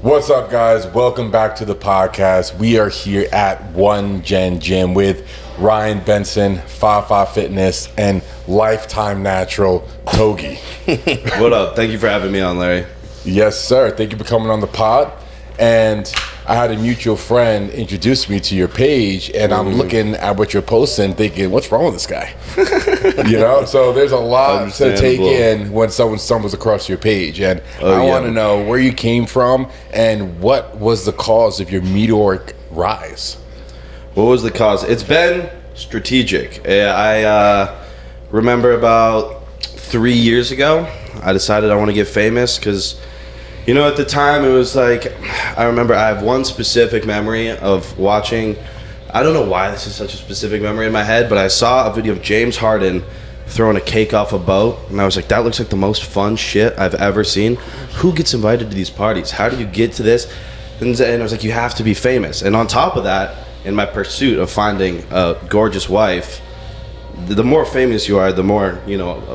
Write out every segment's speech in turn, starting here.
What's up, guys? Welcome back to the podcast. We are here at One Gen Gym with Ryan Bentson, 5'5 Fitness, and Lifetime Natural, Togi. What up? Thank you for having me on, Larry. Yes, sir. Thank you for coming on the pod. And I had a mutual friend introduce me to your page, and I'm looking at what you're posting thinking, what's wrong with this guy? So there's a lot to take in when someone stumbles across your page. And I want to know where you came from and what was the cause of your meteoric rise? What was the cause? It's been strategic. I remember about 3 years ago, I decided I want to get famous because at the time it was like, I remember I have one specific memory of watching, I don't know why this is such a specific memory in my head, but I saw a video of James Harden throwing a cake off a boat, and I was like, that looks like the most fun shit I've ever seen. Who gets invited to these parties? How do you get to this? And I was like, you have to be famous. And on top of that, in my pursuit of finding a gorgeous wife, the more famous you are, the more,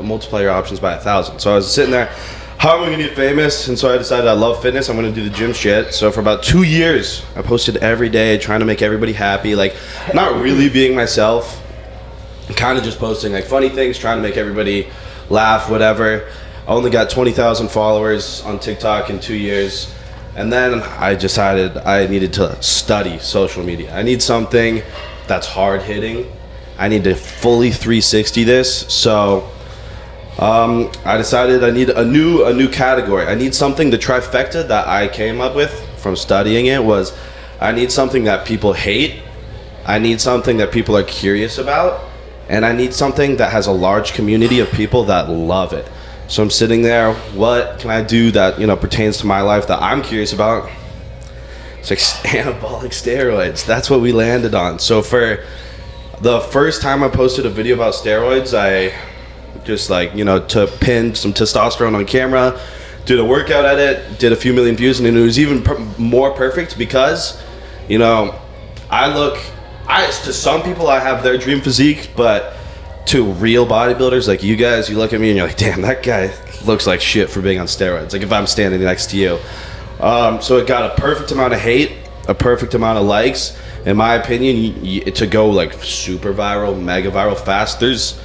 multiply your options by 1,000. So I was sitting there, how am I gonna get famous? And so I decided I love fitness, I'm gonna do the gym shit. So for about 2 years, I posted every day, trying to make everybody happy, like not really being myself, kind of just posting like funny things, trying to make everybody laugh, whatever. I only got 20,000 followers on TikTok in 2 years. And then I decided I needed to study social media. I need something that's hard hitting. I need to fully 360 this. So I decided I need a new category. I need something. The trifecta that I came up with from studying it was, I need something that people hate, I need something that people are curious about, and I need something that has a large community of people that love it. So I'm sitting there, what can I do that pertains to my life that I'm curious about? It's like anabolic steroids. That's what we landed on. So for the first time I posted a video about steroids, I just to pin some testosterone on camera, did a workout edit, did a few million views, and it was even more perfect because to some people I have their dream physique, but to real bodybuilders like you guys, you look at me and you're like, damn, that guy looks like shit for being on steroids, like if I'm standing next to you. So it got a perfect amount of hate, a perfect amount of likes. In my opinion, to go like super viral, mega viral fast, there's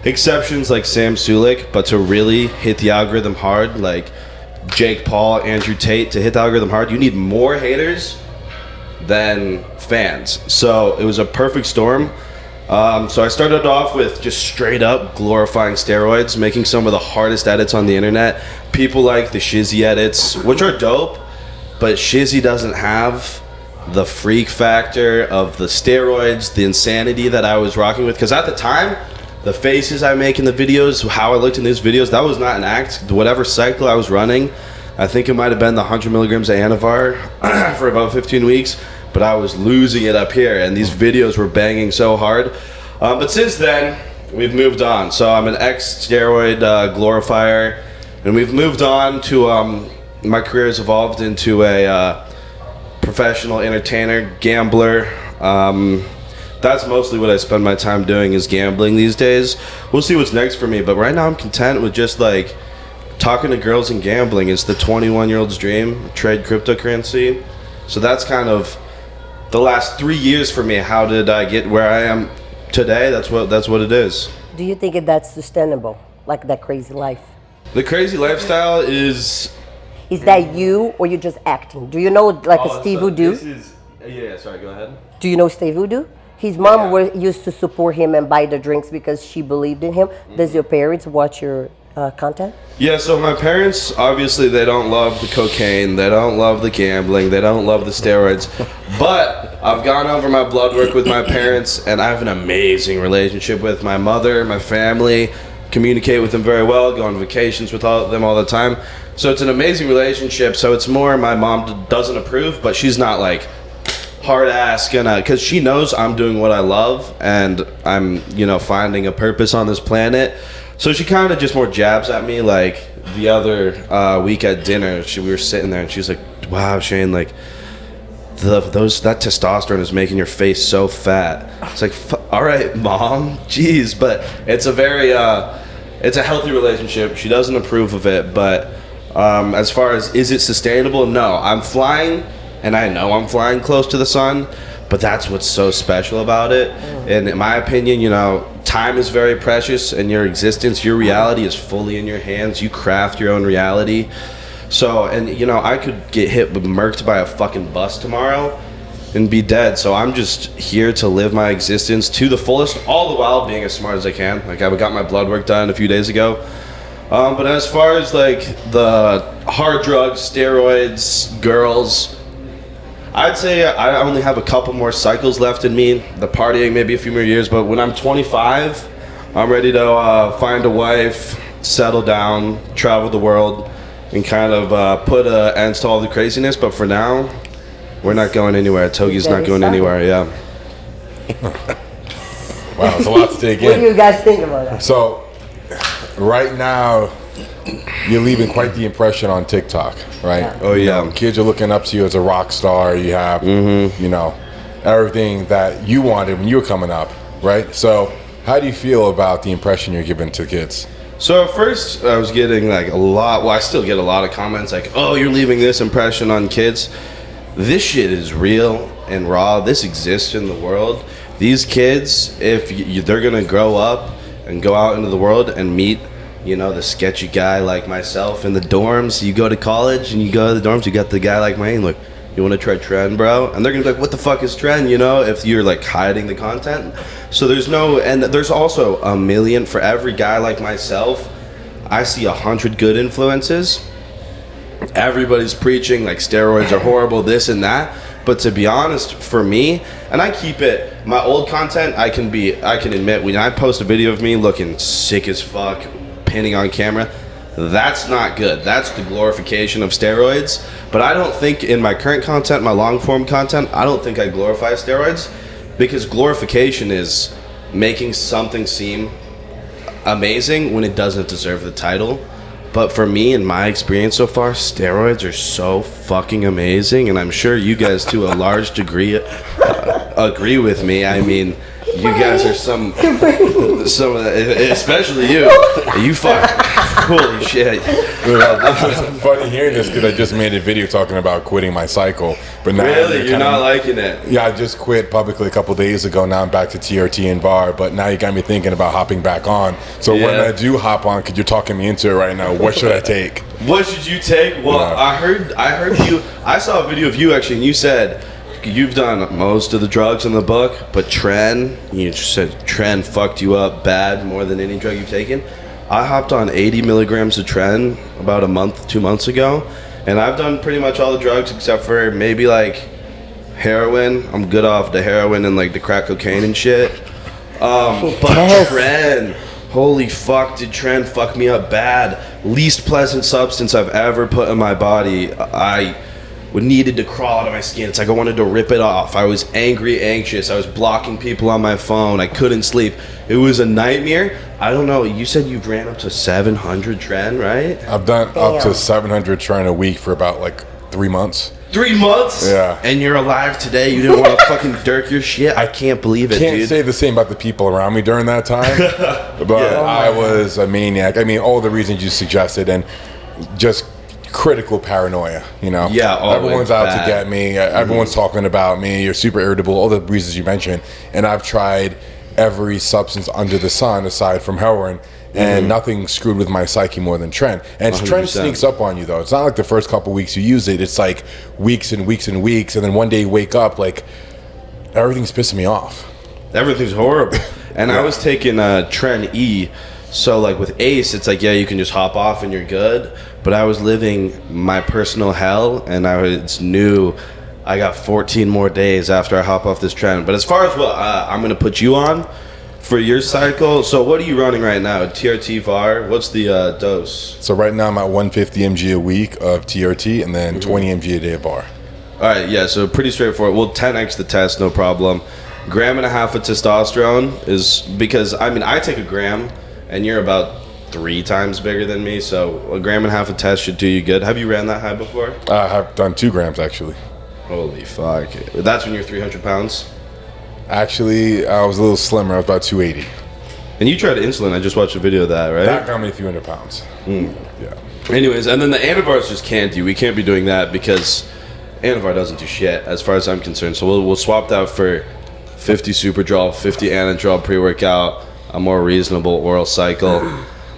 exceptions like Sam Sulik, but to really hit the algorithm hard, like Jake Paul, Andrew Tate, to hit the algorithm hard, you need more haters than fans. So it was a perfect storm. So I started off with just straight up glorifying steroids, making some of the hardest edits on the internet. People like the Shizzy edits, which are dope, but Shizzy doesn't have the freak factor of the steroids, the insanity that I was rocking with. Because at the time, the faces I make in the videos, how I looked in these videos, that was not an act. Whatever cycle I was running, I think it might have been the 100 milligrams of Anavar for about 15 weeks, but I was losing it up here, and these videos were banging so hard. But since then, we've moved on. So I'm an ex-steroid glorifier, and we've moved on to, my career has evolved into a professional entertainer, gambler. That's mostly what I spend my time doing, is gambling these days. We'll see what's next for me, but right now I'm content with just like talking to girls and gambling. It's the 21-year-old's dream, trade cryptocurrency. So that's kind of the last 3 years for me. How did I get where I am today? That's what it is. Do you think that's sustainable, like that crazy life? The crazy lifestyle is... Is that you, or you just acting? Do you know a Steve Voodoo? Yeah, sorry, go ahead. Do you know Steve Voodoo? His mom used to support him and buy the drinks because she believed in him. Does your parents watch your content? Yeah, so my parents, obviously, they don't love the cocaine, they don't love the gambling, they don't love the steroids. But I've gone over my blood work with my parents, and I have an amazing relationship with my mother, my family, communicate with them very well, go on vacations with them all the time. So it's an amazing relationship. So it's more, my mom doesn't approve, but she's not like hard ass gonna, because she knows I'm doing what I love and I'm finding a purpose on this planet. So she kind of just more jabs at me. Like the other week at dinner, we were sitting there and she was like, wow, Shane, like that testosterone is making your face so fat. It's like, all right, mom, jeez. But it's a very it's a healthy relationship. She doesn't approve of it, but As far as is it sustainable? No, I'm flying, and I know I'm flying close to the sun, but that's what's so special about it. And in my opinion, you know, time is very precious, and your existence, your reality is fully in your hands. You craft your own reality. So, and you know, I could get hit with murked by a fucking bus tomorrow and be dead. So I'm just here to live my existence to the fullest, all the while being as smart as I can. Like, I got my blood work done a few days ago. But as far as like the hard drugs, steroids, girls, I'd say I only have a couple more cycles left in me. The partying, maybe a few more years. But when I'm 25, I'm ready to find a wife, settle down, travel the world, and kind of put an end to all the craziness. But for now, we're not going anywhere. Togi's not going anywhere, yeah. Wow, it's a lot to take in. What do you guys think about that? So, right now, you're leaving quite the impression on TikTok, right? Yeah. Oh, yeah. You know, kids are looking up to you as a rock star. You have, you know, everything that you wanted when you were coming up, right? So, how do you feel about the impression you're giving to kids? So at first, I was getting like a lot, well, I still get a lot of comments like, oh, you're leaving this impression on kids. This shit is real and raw. This exists in the world. These kids, if they're going to grow up and go out into the world and meet, you know, the sketchy guy like myself in the dorms. You go to college and you go to the dorms, you got the guy like me, like, you want to try trend, bro? And they're going to be like, what the fuck is trend, you know, if you're like hiding the content. So there's no, and there's also a million for every guy like myself. I see 100 good influences. Everybody's preaching like steroids are horrible, this and that. But to be honest, for me, and I keep it, my old content, I can admit, when I post a video of me looking sick as fuck, pinning on camera, that's not good. That's the glorification of steroids. But I don't think in my current content, my long form content, I don't think I glorify steroids, because glorification is making something seem amazing when it doesn't deserve the title. But for me, in my experience so far, steroids are so fucking amazing, and I'm sure you guys to a large degree agree with me. I mean, you guys are some especially you fuck, holy shit. It's funny hearing this because I just made a video talking about quitting my cycle. But now Really? You're not liking it? Yeah, I just quit publicly a couple days ago. Now I'm back to TRT and bar, but now you got me thinking about hopping back on. So when I do hop on, because you're talking me into it right now, what should I take? What should you take? Well, Yeah. I heard you. I saw a video of you actually, and you said you've done most of the drugs in the book, but Tren, you said Tren fucked you up bad more than any drug you've taken. I hopped on 80 milligrams of Tren about a month, 2 months ago, and I've done pretty much all the drugs except for maybe like heroin. I'm good off the heroin and like the crack cocaine and shit. But Tren, holy fuck, did Tren fuck me up bad. Least pleasant substance I've ever put in my body. I needed to crawl out of my skin. It's like I wanted to rip it off. I was angry, anxious. I was blocking people on my phone. I couldn't sleep. It was a nightmare. I don't know. You said you've ran up to 700 Tren, right? I've done up to 700 Tren a week for about like 3 months. 3 months? Yeah. And you're alive today? You didn't want to fucking dirk your shit? I can't believe it, Can't dude. say the same about the people around me during that time, but I was a maniac. I mean, all the reasons you suggested, and just critical paranoia, you know? Yeah, always everyone's out bad. to get me. Everyone's talking about me. You're super irritable, all the reasons you mentioned. And I've tried every substance under the sun aside from heroin, and nothing screwed with my psyche more than Tren. And 100%. Tren sneaks up on you, though. It's not like the first couple weeks you use it. It's like weeks and weeks and weeks, and then one day you wake up like everything's pissing me off. Everything's horrible. And I was taking Tren E. So like with Ace, it's like, yeah, you can just hop off and you're good. But I was living my personal hell, and I knew I got 14 more days after I hop off this Tren. But as far as what I'm going to put you on for your cycle, so what are you running right now? TRT VAR? What's the dose? So right now I'm at 150 mg a week of TRT and then 20 mg a day of bar. All right, yeah, so pretty straightforward. We'll 10x the test, no problem. 1.5 grams of testosterone is because, I mean, I take a gram, and you're about 3 times bigger than me, so 1.5 grams of test should do you good. Have you ran that high before? I have done 2 grams actually. Holy fuck. That's when you're 300 pounds? Actually, I was a little slimmer. I was about 280. And you tried insulin. I just watched a video of that, right? That got me a few hundred pounds. Yeah. Anyways, and then the Anavar's just candy. We can't be doing that because Anavar doesn't do shit as far as I'm concerned. So we'll swap that for 50 Superdrol, 50 Anadrol pre-workout, a more reasonable oral cycle.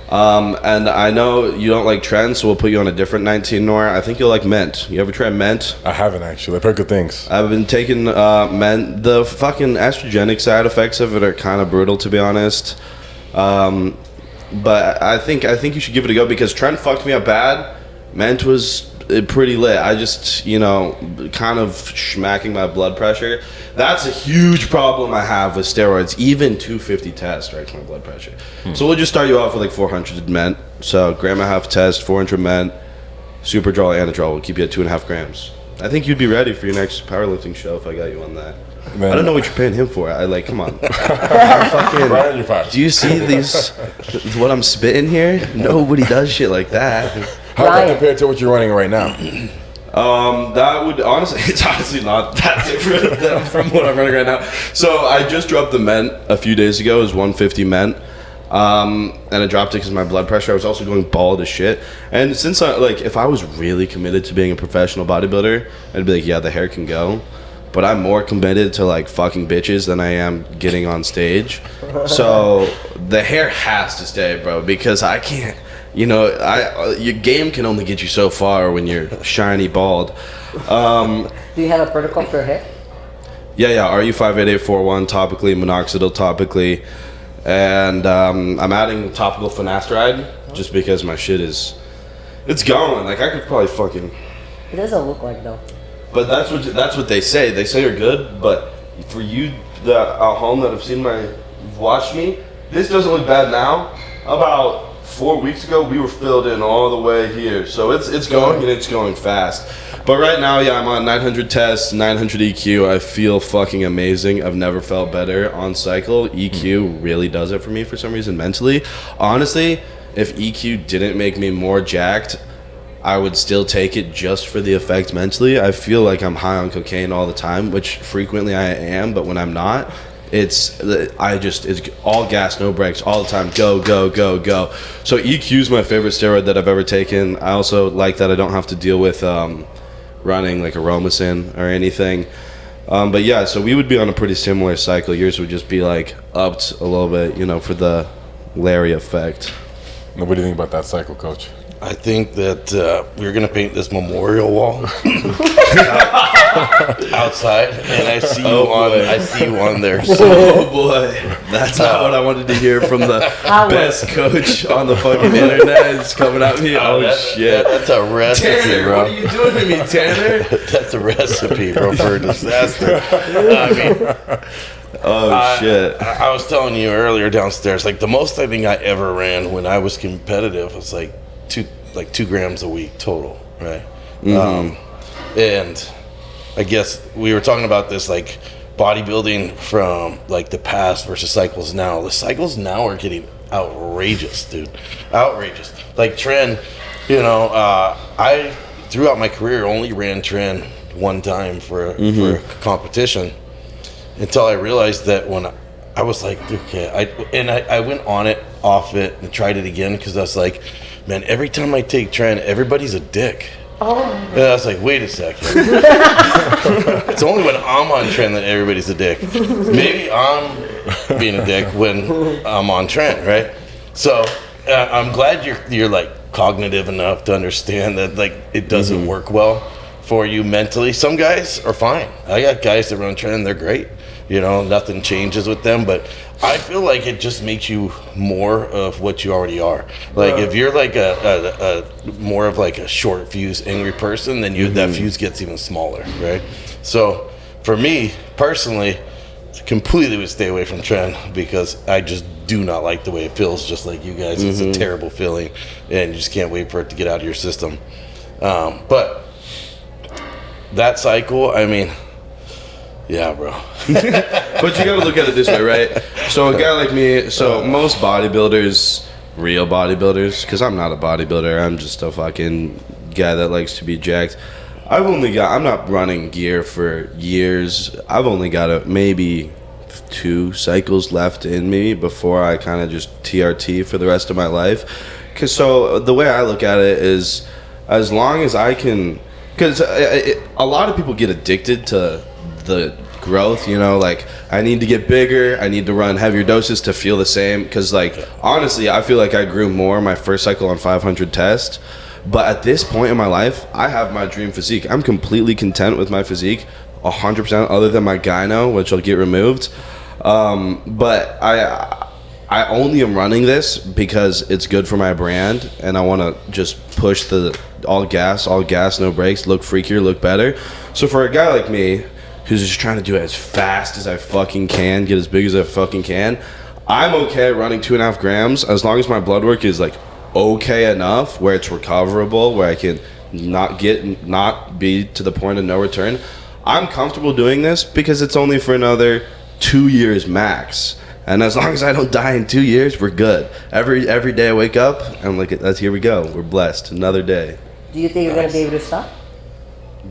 And I know you don't like trends, so we'll put you on a different 19 Nor. I think you'll like Mint. You ever try Mint? I haven't actually. I've heard good things. I've been taking Mint. The fucking estrogenic side effects of it are kind of brutal, to be honest. But I think you should give it a go because Trent fucked me up bad. Mint was pretty lit. I just, kind of smacking my blood pressure. That's a huge problem I have with steroids. Even 250 test strikes my blood pressure. So we'll just start you off with like 400 Mint. So gram and a half test, 400 Mint, Superdrol, Anadrol. We'll keep you at 2.5 grams. I think you'd be ready for your next powerlifting show if I got you on that. Man. I don't know what you're paying him for. Come on. Do you see these? What I'm spitting here? Nobody does shit like that. How does that compare to what you're running right now? That would it's honestly not that different from what I'm running right now. So I just dropped the Mint a few days ago. It was 150 Mint. And I dropped it because of my blood pressure. I was also going bald as shit. And since if I was really committed to being a professional bodybuilder, I'd be like, yeah, the hair can go. But I'm more committed to fucking bitches than I am getting on stage. So the hair has to stay, bro, because I can't. Your game can only get you so far when you're shiny bald. Do you have a protocol for your hair? Yeah. RU58841 topically, minoxidil topically, and I'm adding topical finasteride just because my shit it's going. I could probably fucking. It doesn't look like though. But that's what they say. They say you're good, but for you, at home that have watched me, this doesn't look bad now. About 4 weeks ago, we were filled in all the way here, so it's going and it's going fast. But right now, yeah, I'm on 900 tests, 900 EQ. I feel fucking amazing. I've never felt better on cycle. EQ really does it for me for some reason mentally. Honestly, if EQ didn't make me more jacked, I would still take it just for the effect mentally. I feel like I'm high on cocaine all the time, which frequently I am, but when I'm not, it's all gas, no brakes, all the time. Go, go, go, go. So EQ is my favorite steroid that I've ever taken. I also like that I don't have to deal with running like Aromasin or anything. But yeah, so we would be on a pretty similar cycle. Yours would just be upped a little bit, for the Larry effect. What do you think about that cycle, Coach? I think that we're gonna paint this memorial wall outside, and I see you on there. So. Oh boy, that's not what I wanted to hear from the best coach on the fucking internet. It's coming at me. Shit, that's a recipe, Tanner, bro. What are you doing to me, Tanner? That's a recipe, bro, for a disaster. Shit. I was telling you earlier downstairs, the most I think I ever ran when I was competitive was 2 grams a week total, right? Mm-hmm. And I guess we were talking about this bodybuilding from the past versus cycles now. The cycles now are getting outrageous, dude. Outrageous. Tren, I throughout my career only ran Tren one time for a competition until I realized that when I was okay, I went on it, off it, and tried it again because I was man, every time I take Tren, everybody's a dick. Oh. And I was wait a second. It's only when I'm on Tren that everybody's a dick. Maybe I'm being a dick when I'm on Tren, right? So I'm glad you're cognitive enough to understand that it doesn't work well for you mentally. Some guys are fine. I got guys that run Tren, they're great. Nothing changes with them, but I feel it just makes you more of what you already are. If you're a more of a short fuse, angry person, then that fuse gets even smaller, right? So for me personally, completely would stay away from Tren because I just do not like the way it feels. Just like you guys, it's a terrible feeling, and you just can't wait for it to get out of your system. But that cycle, yeah, bro. But you gotta look at it this way, right? So a guy like me, most bodybuilders, real bodybuilders, because I'm not a bodybuilder, I'm just a fucking guy that likes to be jacked. I'm not running gear for years. I've only got maybe 2 cycles left in me before I kind of just TRT for the rest of my life. Cause so the way I look at it is, as long as I can, because a lot of people get addicted to the growth, you know, like I need to get bigger, I need to run heavier doses to feel the same. Because like honestly, I feel like I grew more my first cycle on 500 test. But at this point in my life, I have my dream physique. I'm completely content with my physique, 100%, other than my gyno, which will get removed. But I only am running this because it's good for my brand, and I want to just push the all gas, no brakes, look freakier, look better. So for a guy like me, who's just trying to do it as fast as I fucking can, get as big as I fucking can, I'm okay at running 2.5 grams as long as my blood work is like okay enough where it's recoverable, where I can not be to the point of no return. I'm comfortable doing this because it's only for another 2 years max. And as long as I don't die in 2 years, we're good. Every day I wake up, I'm like, here we go. We're blessed. Another day. Do you think you're going to be able to stop?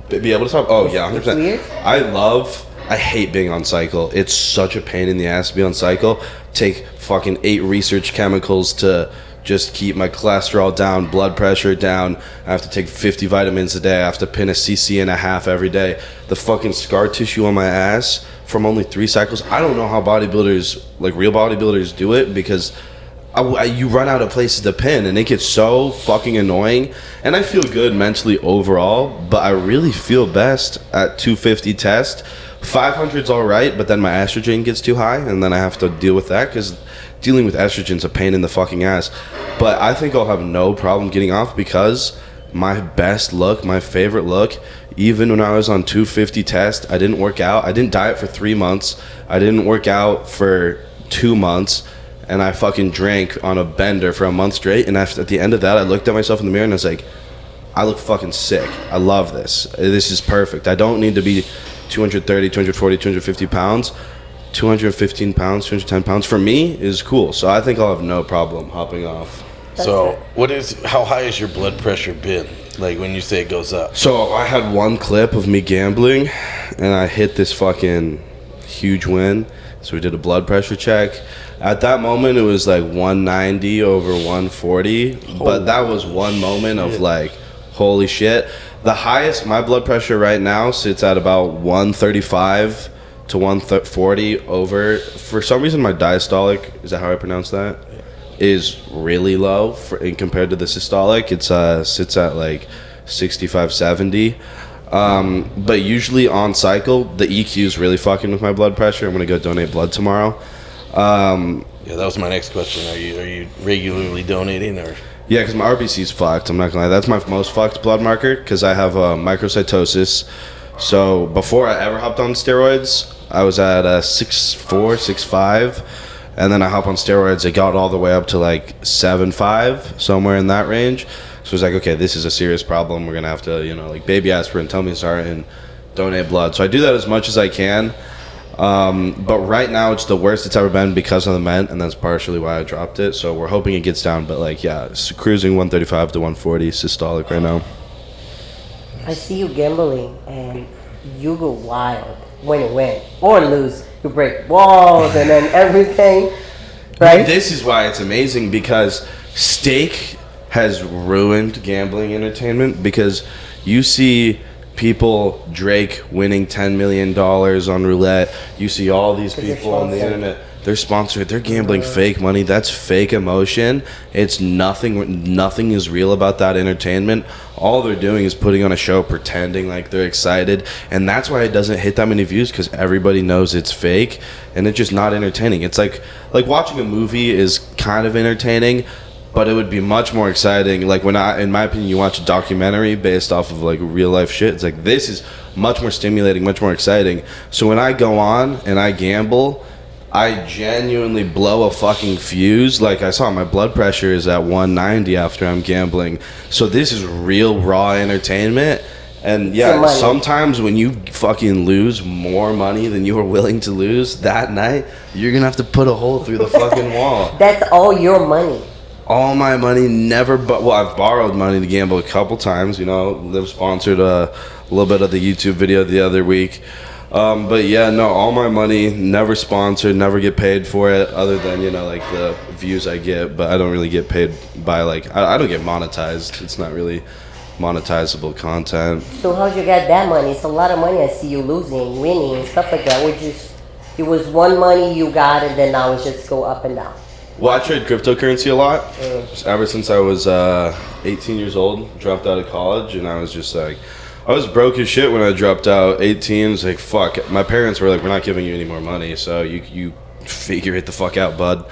Be able to stop? Oh, yeah, 100%. 2 years? I hate being on cycle. It's such a pain in the ass to be on cycle. Take fucking 8 research chemicals to just keep my cholesterol down, blood pressure down. I have to take 50 vitamins a day. I have to pin a cc and a half every day. The fucking scar tissue on my ass from only 3 cycles. I don't know how bodybuilders, like real bodybuilders, do it, because you run out of places to pin, and it gets so fucking annoying. And I feel good mentally overall, but I really feel best at 250 test. 500's all right, but then my estrogen gets too high, and then I have to deal with that, because dealing with estrogen's a pain in the fucking ass. But I think I'll have no problem getting off, because my best look, my favorite look, even when I was on 250 test, I didn't work out. I didn't diet for 3 months. I didn't work out for 2 months. And I fucking drank on a bender for a month straight. And at the end of that, I looked at myself in the mirror and I was like, I look fucking sick. I love this. This is perfect. I don't need to be 230, 240, 250 pounds. 215 pounds, 210 pounds for me is cool. So I think I'll have no problem hopping off. So how high has your blood pressure been? Like when you say it goes up? So I had one clip of me gambling and I hit this fucking huge win. So we did a blood pressure check. At that moment, it was like 190 over 140. But that was one moment of like, holy shit. The highest, my blood pressure right now sits at about 135 to 140 over. For some reason, my diastolic, is that how I pronounce that? Is really low compared to the systolic. It's sits at like 65, 70. But usually on cycle, the EQ is really fucking with my blood pressure. I'm gonna go donate blood tomorrow. Yeah, that was my next question. Are you regularly donating or? Yeah, because my RBC's fucked. I'm not gonna lie. That's my most fucked blood marker because I have microcytosis. So before I ever hopped on steroids, I was at 6'4", 6'5", and then I hopped on steroids. It got all the way up to like 7'5", somewhere in that range. So it's like, okay, this is a serious problem. We're gonna have to, like baby aspirin, tell me sorry, and donate blood. So I do that as much as I can. But right now it's the worst it's ever been because of the Ment, and that's partially why I dropped it. So we're hoping it gets down, but like, yeah, it's cruising 135 to 140 systolic right now. I see you gambling and you go wild when you win or lose. You break walls and then everything, right? This is why it's amazing, because stake has ruined gambling entertainment, because you see people, Drake winning $10 million on roulette. You see all these people on the internet. They're sponsored. They're gambling fake money. That's fake emotion. It's nothing. Nothing is real about that entertainment. All they're doing is putting on a show, pretending like they're excited, and that's why it doesn't hit that many views, because everybody knows it's fake, and it's just not entertaining. It's like watching a movie is kind of entertaining, but it would be much more exciting. Like in my opinion, you watch a documentary based off of like real life shit. It's like, this is much more stimulating, much more exciting. So when I go on and I gamble, I genuinely blow a fucking fuse. Like I saw my blood pressure is at 190 after I'm gambling. So this is real raw entertainment. And yeah, sometimes when you fucking lose more money than you were willing to lose that night, you're gonna have to put a hole through the fucking wall. That's all your money. All my money, I've borrowed money to gamble a couple times. Liv sponsored a little bit of the YouTube video the other week. But yeah, no, all my money, never sponsored, never get paid for it, other than, you know, like the views I get, but I don't really get paid by, like, I don't get monetized. It's not really monetizable content. So how'd you get that money? It's a lot of money. I see you losing, winning, stuff like that. It was one money you got, and then now it's just go up and down. Well, I trade cryptocurrency a lot. Ever since I was 18 years old, dropped out of college, and I was just like, I was broke as shit when I dropped out. 18, it's like, fuck. My parents were like, we're not giving you any more money, so you figure it the fuck out, bud.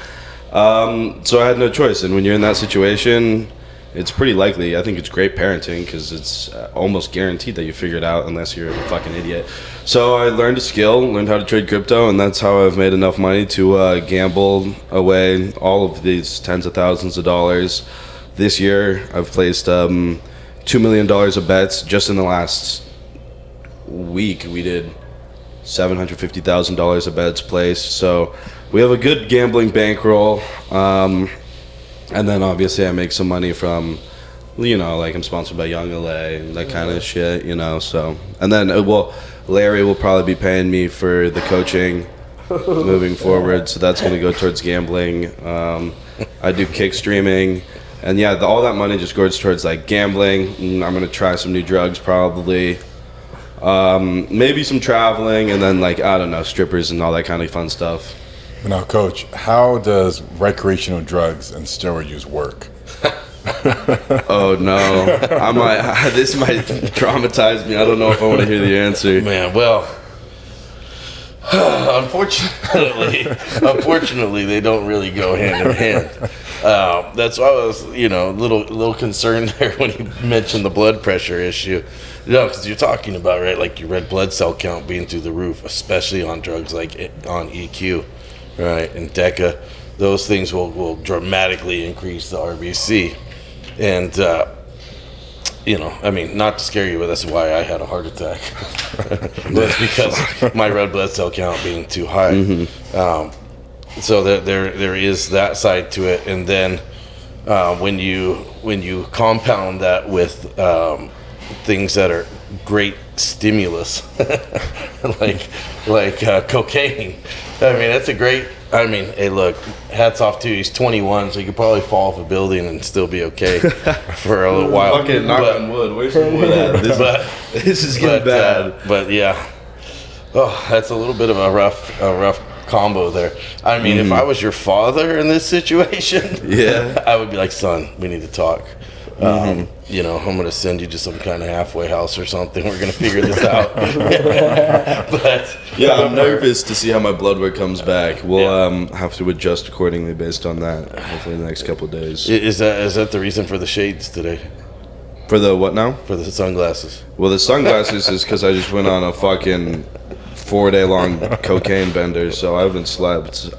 So I had no choice, and when you're in that situation, it's pretty likely. I think it's great parenting because it's almost guaranteed that you figure it out unless you're a fucking idiot. So I learned a skill, learned how to trade crypto, and that's how I've made enough money to gamble away all of these tens of thousands of dollars. This year, I've placed $2 million of bets. Just in the last week, we did $750,000 of bets placed. So we have a good gambling bankroll. And then obviously I make some money from, you know, like I'm sponsored by Young LA and that kind of shit, you know. So, and then, Larry will probably be paying me for the coaching moving forward. So that's going to go towards gambling. I do kick streaming. And yeah, all that money just goes towards like gambling. I'm going to try some new drugs probably. Maybe some traveling, and then like, I don't know, strippers and all that kind of fun stuff. Now, Coach, how does recreational drugs and steroid use work? Oh no, this might traumatize me. I don't know if I want to hear the answer. Man, well, unfortunately, they don't really go hand in hand. That's why I was, you know, a little concerned there when you mentioned the blood pressure issue. No, because you're talking about, right, like your red blood cell count being through the roof, especially on drugs like on EQ, right, and DECA. Those things will dramatically increase the RBC. And, you know, I mean, not to scare you, but that's why I had a heart attack. That's because my red blood cell count being too high. Mm-hmm. So there is that side to it. And then when you compound that with things that are great stimulus, like cocaine, I mean, that's a great. I mean, hey, look, hats off to you. He's 21, so he could probably fall off a building and still be okay for a little while. Fucking knock on wood. Where's some wood at? This is getting bad. But yeah, that's a little bit of a rough combo there. I mean, if I was your father in this situation, yeah, I would be like, son, we need to talk. You know, I'm going to send you to some kind of halfway house or something. We're going to figure this out. But yeah, I'm nervous to see how my blood work comes back. We'll have to adjust accordingly based on that. Hopefully in the next couple of days. Is that the reason for the shades today? For the what now? For the sunglasses. Well, the sunglasses is because I just went on a fucking 4-day long cocaine bender, so I haven't slept.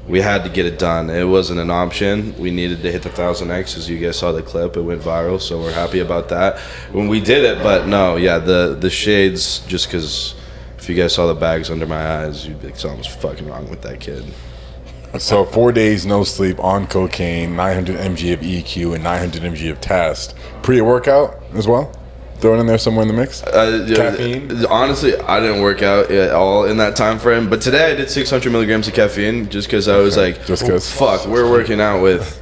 We had to get it done. It wasn't an option. We needed to hit the 1,000x. As you guys saw the clip, it went viral, so we're happy about that when we did it. But no, yeah, the shades, just because if you guys saw the bags under my eyes, you'd be like, something's fucking wrong with that kid. So 4 days no sleep on cocaine, 900 mg of EQ, and 900 mg of test. Pre-workout as well? Throw it in there somewhere in the mix? Caffeine? Honestly, I didn't work out at all in that time frame. But today I did 600 milligrams of caffeine just because I was like, just cause. Fuck, we're working out with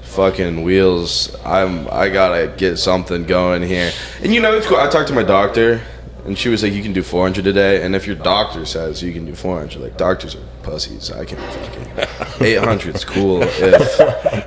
fucking Wheels. I gotta get something going here. And you know, it's cool. I talked to my doctor, and she was like, you can do 400 a day. And if your doctor says you can do 400, like, doctors are pussies. I can fucking 800's cool. If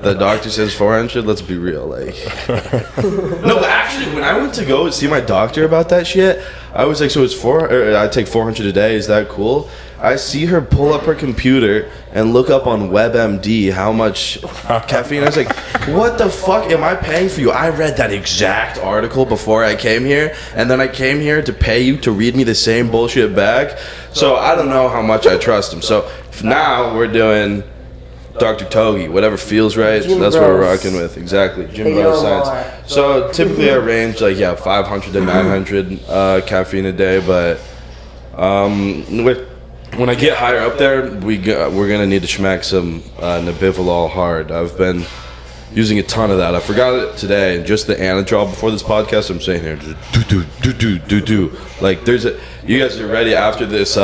the doctor says 400, let's be real. Like, no, but actually, when I went to go see my doctor about that shit, I was like, so it's I take 400 a day. Is that cool? I see her pull up her computer and look up on WebMD how much caffeine. I was like, what the fuck am I paying for you? I read that exact article before I came here, and then I came here to pay you to read me the same bullshit back. So I don't know how much I trust him. So now we're doing Dr. Togi, whatever feels right. Jim that's Bros. what we're rocking with. Exactly, Jim Bros science. So typically I range like 500 to 900 caffeine a day, but when I get higher up there, we're gonna need to schmack some Nabivolol hard. I've been using a ton of that. I forgot it today, and just the Anadrol before this podcast. I'm saying here, just do. Like, you guys are ready after this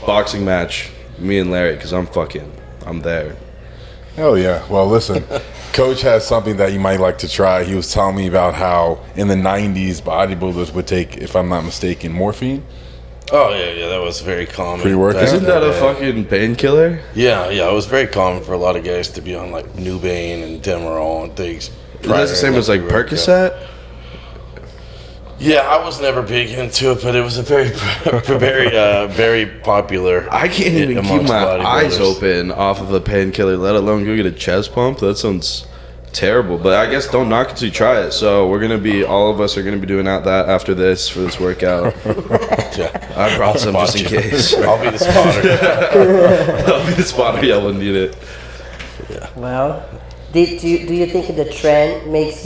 boxing match, me and Larry, because I'm there. Oh yeah. Well, listen, Coach has something that you might like to try. He was telling me about how in the 90s bodybuilders would take, if I'm not mistaken, morphine. Oh yeah, that was very common. Pre-workout? Isn't that a fucking painkiller? Yeah, it was very common for a lot of guys to be on like Nubain and Demerol and things. That's the same as like Percocet? Yeah, I was never big into it, but it was a very, very popular. I can't even keep amongst my eyes bodybuilders. open off of a painkiller, let alone go get a chest pump. That sounds terrible, but I guess don't knock it till you try it. So all of us are gonna be doing that after this for this workout. Yeah. I brought some just in case. I'll be the spotter. I'll be the spotter. Yeah, we'll need it. Well, do you think the trend makes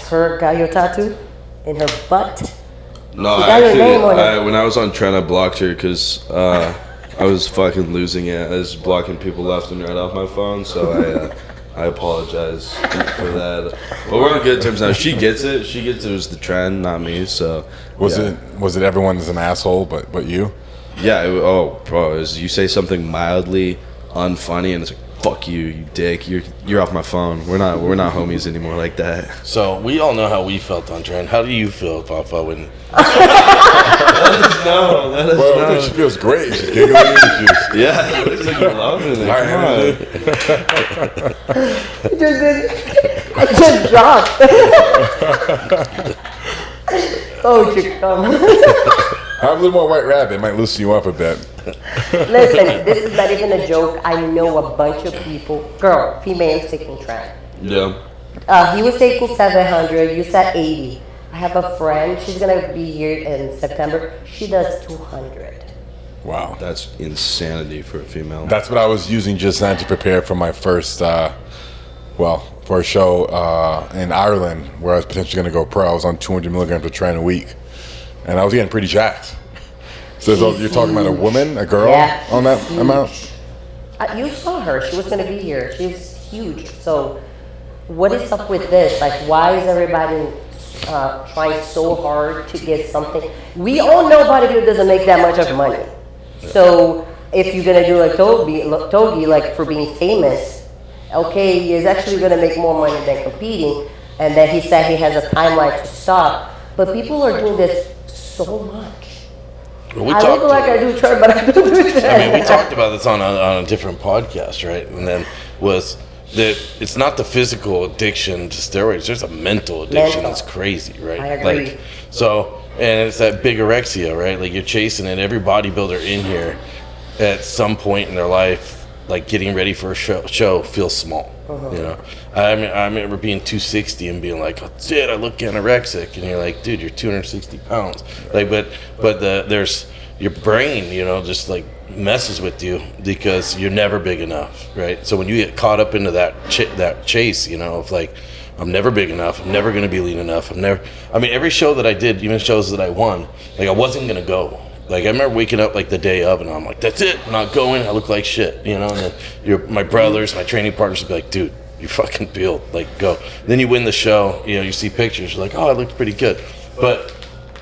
her got your tattoo in her butt? No, got your name on it. when I was on trend, I blocked her because I was fucking losing it. I was blocking people left and right off my phone, so I apologize for that. But we're on good terms now. She gets it. It was the trend, not me. So Was it everyone is an asshole, but you? Yeah. Bro, you say something mildly unfunny, and it's like, fuck you, you dick. You're off my phone. We're not homies anymore like that. So we all know how we felt on trend. How do you feel, Papa, when? No, let us Well, I think she feels great. She's giggling. Yeah, it looks like you're loving it. I just dropped. Oh, you come. Have a little more White Rabbit. It might loosen you up a bit. Listen, this is not even a joke. I know a bunch of people, females taking trend. Yeah. He was taking 700. You said 80. I have a friend. She's gonna be here in September. She does 200. Wow. That's insanity for a female. That's what I was using just now to prepare for my first, for a show in Ireland where I was potentially going to go pro. I was on 200 milligrams of Tren a week, and I was getting pretty jacked. So you're talking about a woman, a girl, on that amount? You saw her. She was going to be here. She's huge. So what is up with this? Like, why is everybody trying so hard to get something? We all know bodybuilding doesn't make that much of money. So if you're going to do like Togi, like for being famous, okay, he's actually going to make more money than competing. And then he said he has a timeline to stop. But people are doing this so much. I look like I do try, but I don't do that. I mean, we talked about this on a different podcast, right? And then was that it's not the physical addiction to steroids. There's a mental addiction that's crazy, right? I agree. Like, so, and it's that bigorexia, right? Like you're chasing it. Every bodybuilder in here at some point in their life, like getting ready for a show feels small. You know, I remember being 260 and being like, "That's it, I look anorexic," and you're like, "Dude, you're 260 pounds." Like, but there's your brain, you know, just like messes with you because you're never big enough, right? So when you get caught up into that chase, you know, of like, I'm never big enough, I'm never gonna be lean enough, every show that I did, even shows that I won, like I wasn't gonna go. Like I remember waking up like the day of, and I'm like, "That's it, I'm not going. I look like shit," you know. And then my brothers, my training partners would be like, "Dude, you fucking build, like go." Then you win the show, you know. You see pictures, you're like, "Oh, I looked pretty good," but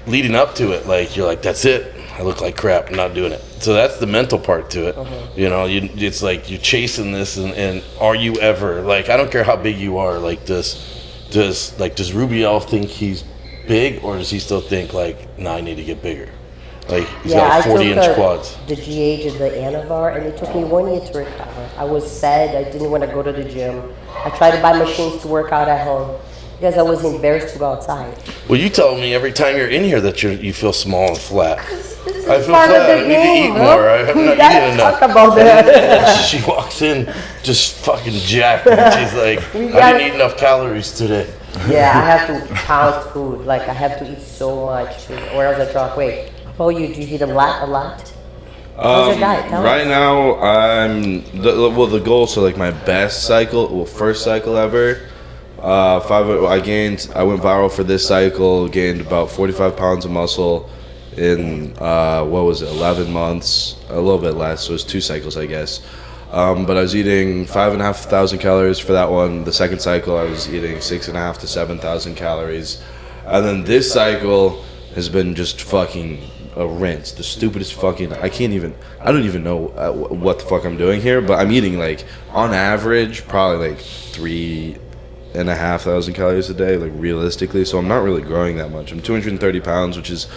leading up to it, like you're like, "That's it, I look like crap. I'm not doing it." So that's the mental part to it. You know, it's like you're chasing this, and are you ever like? I don't care how big you are. Like does Rubiel think he's big, or does he still think like, "No, I need to get bigger"? Like he's got 40-inch quads. The GH of the Anavar, and it took me 1 year to recover. I was sad. I didn't want to go to the gym. I tried to buy machines to work out at home because I was embarrassed to go outside. Well, you tell me every time you're in here that you feel small and flat. This I is feel part flat. of I the need game, to eat more. I'm We not gotta eating enough. talk about that. She walks in just fucking jacked, and she's like, "I didn't eat enough calories today." Yeah, I have to pound food. Like I have to eat so much, or else I drop weight. Oh, you eat a lot? How's your diet? Tell Right us. now, the goal. So like my best cycle, first cycle ever. I went viral for this cycle. Gained about 45 pounds of muscle in 11 months, a little bit less. So it was 2 cycles, I guess. But I was eating 5,500 calories for that one. The second cycle, I was eating 6,500 to 7,000 calories. And then this cycle has been just fucking a rinse. The stupidest fucking, I don't even know what the fuck I'm doing here, but I'm eating like, on average, probably like 3,500 calories a day, like realistically. So I'm not really growing that much. I'm 230 pounds, which is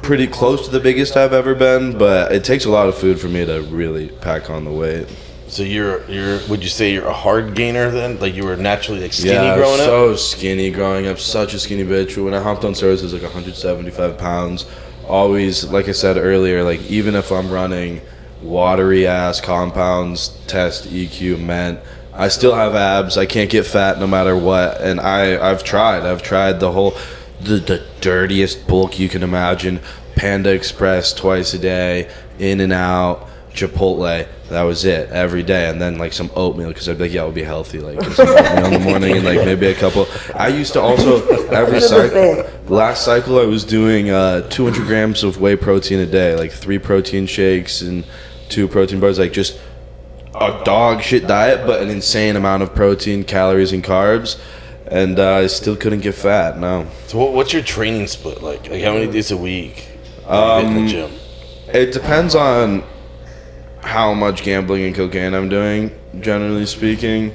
pretty close to the biggest I've ever been, but it takes a lot of food for me to really pack on the weight. So would you say you're a hard gainer then? Like you were naturally like skinny growing up? So skinny growing up, such a skinny bitch. When I hopped on steroids, I was like 175 pounds. Always, like I said earlier, like even if I'm running watery ass compounds, test, EQ, ment, I still have abs. I can't get fat no matter what. And I've tried the dirtiest bulk you can imagine. Panda Express twice a day, In and Out, Chipotle. That was it every day, and then like some oatmeal because I'd be like, yeah, it'll be healthy. Like get some oatmeal in the morning and like maybe a couple. I used to also every cycle. Last cycle I was doing 200 grams of whey protein a day, like 3 protein shakes and 2 protein bars, like just a dog shit diet, but an insane amount of protein, calories, and carbs. And I still couldn't get fat. No. So what's your training split like? Like how many days a week are you in the gym? It depends on how much gambling and cocaine I'm doing, generally speaking.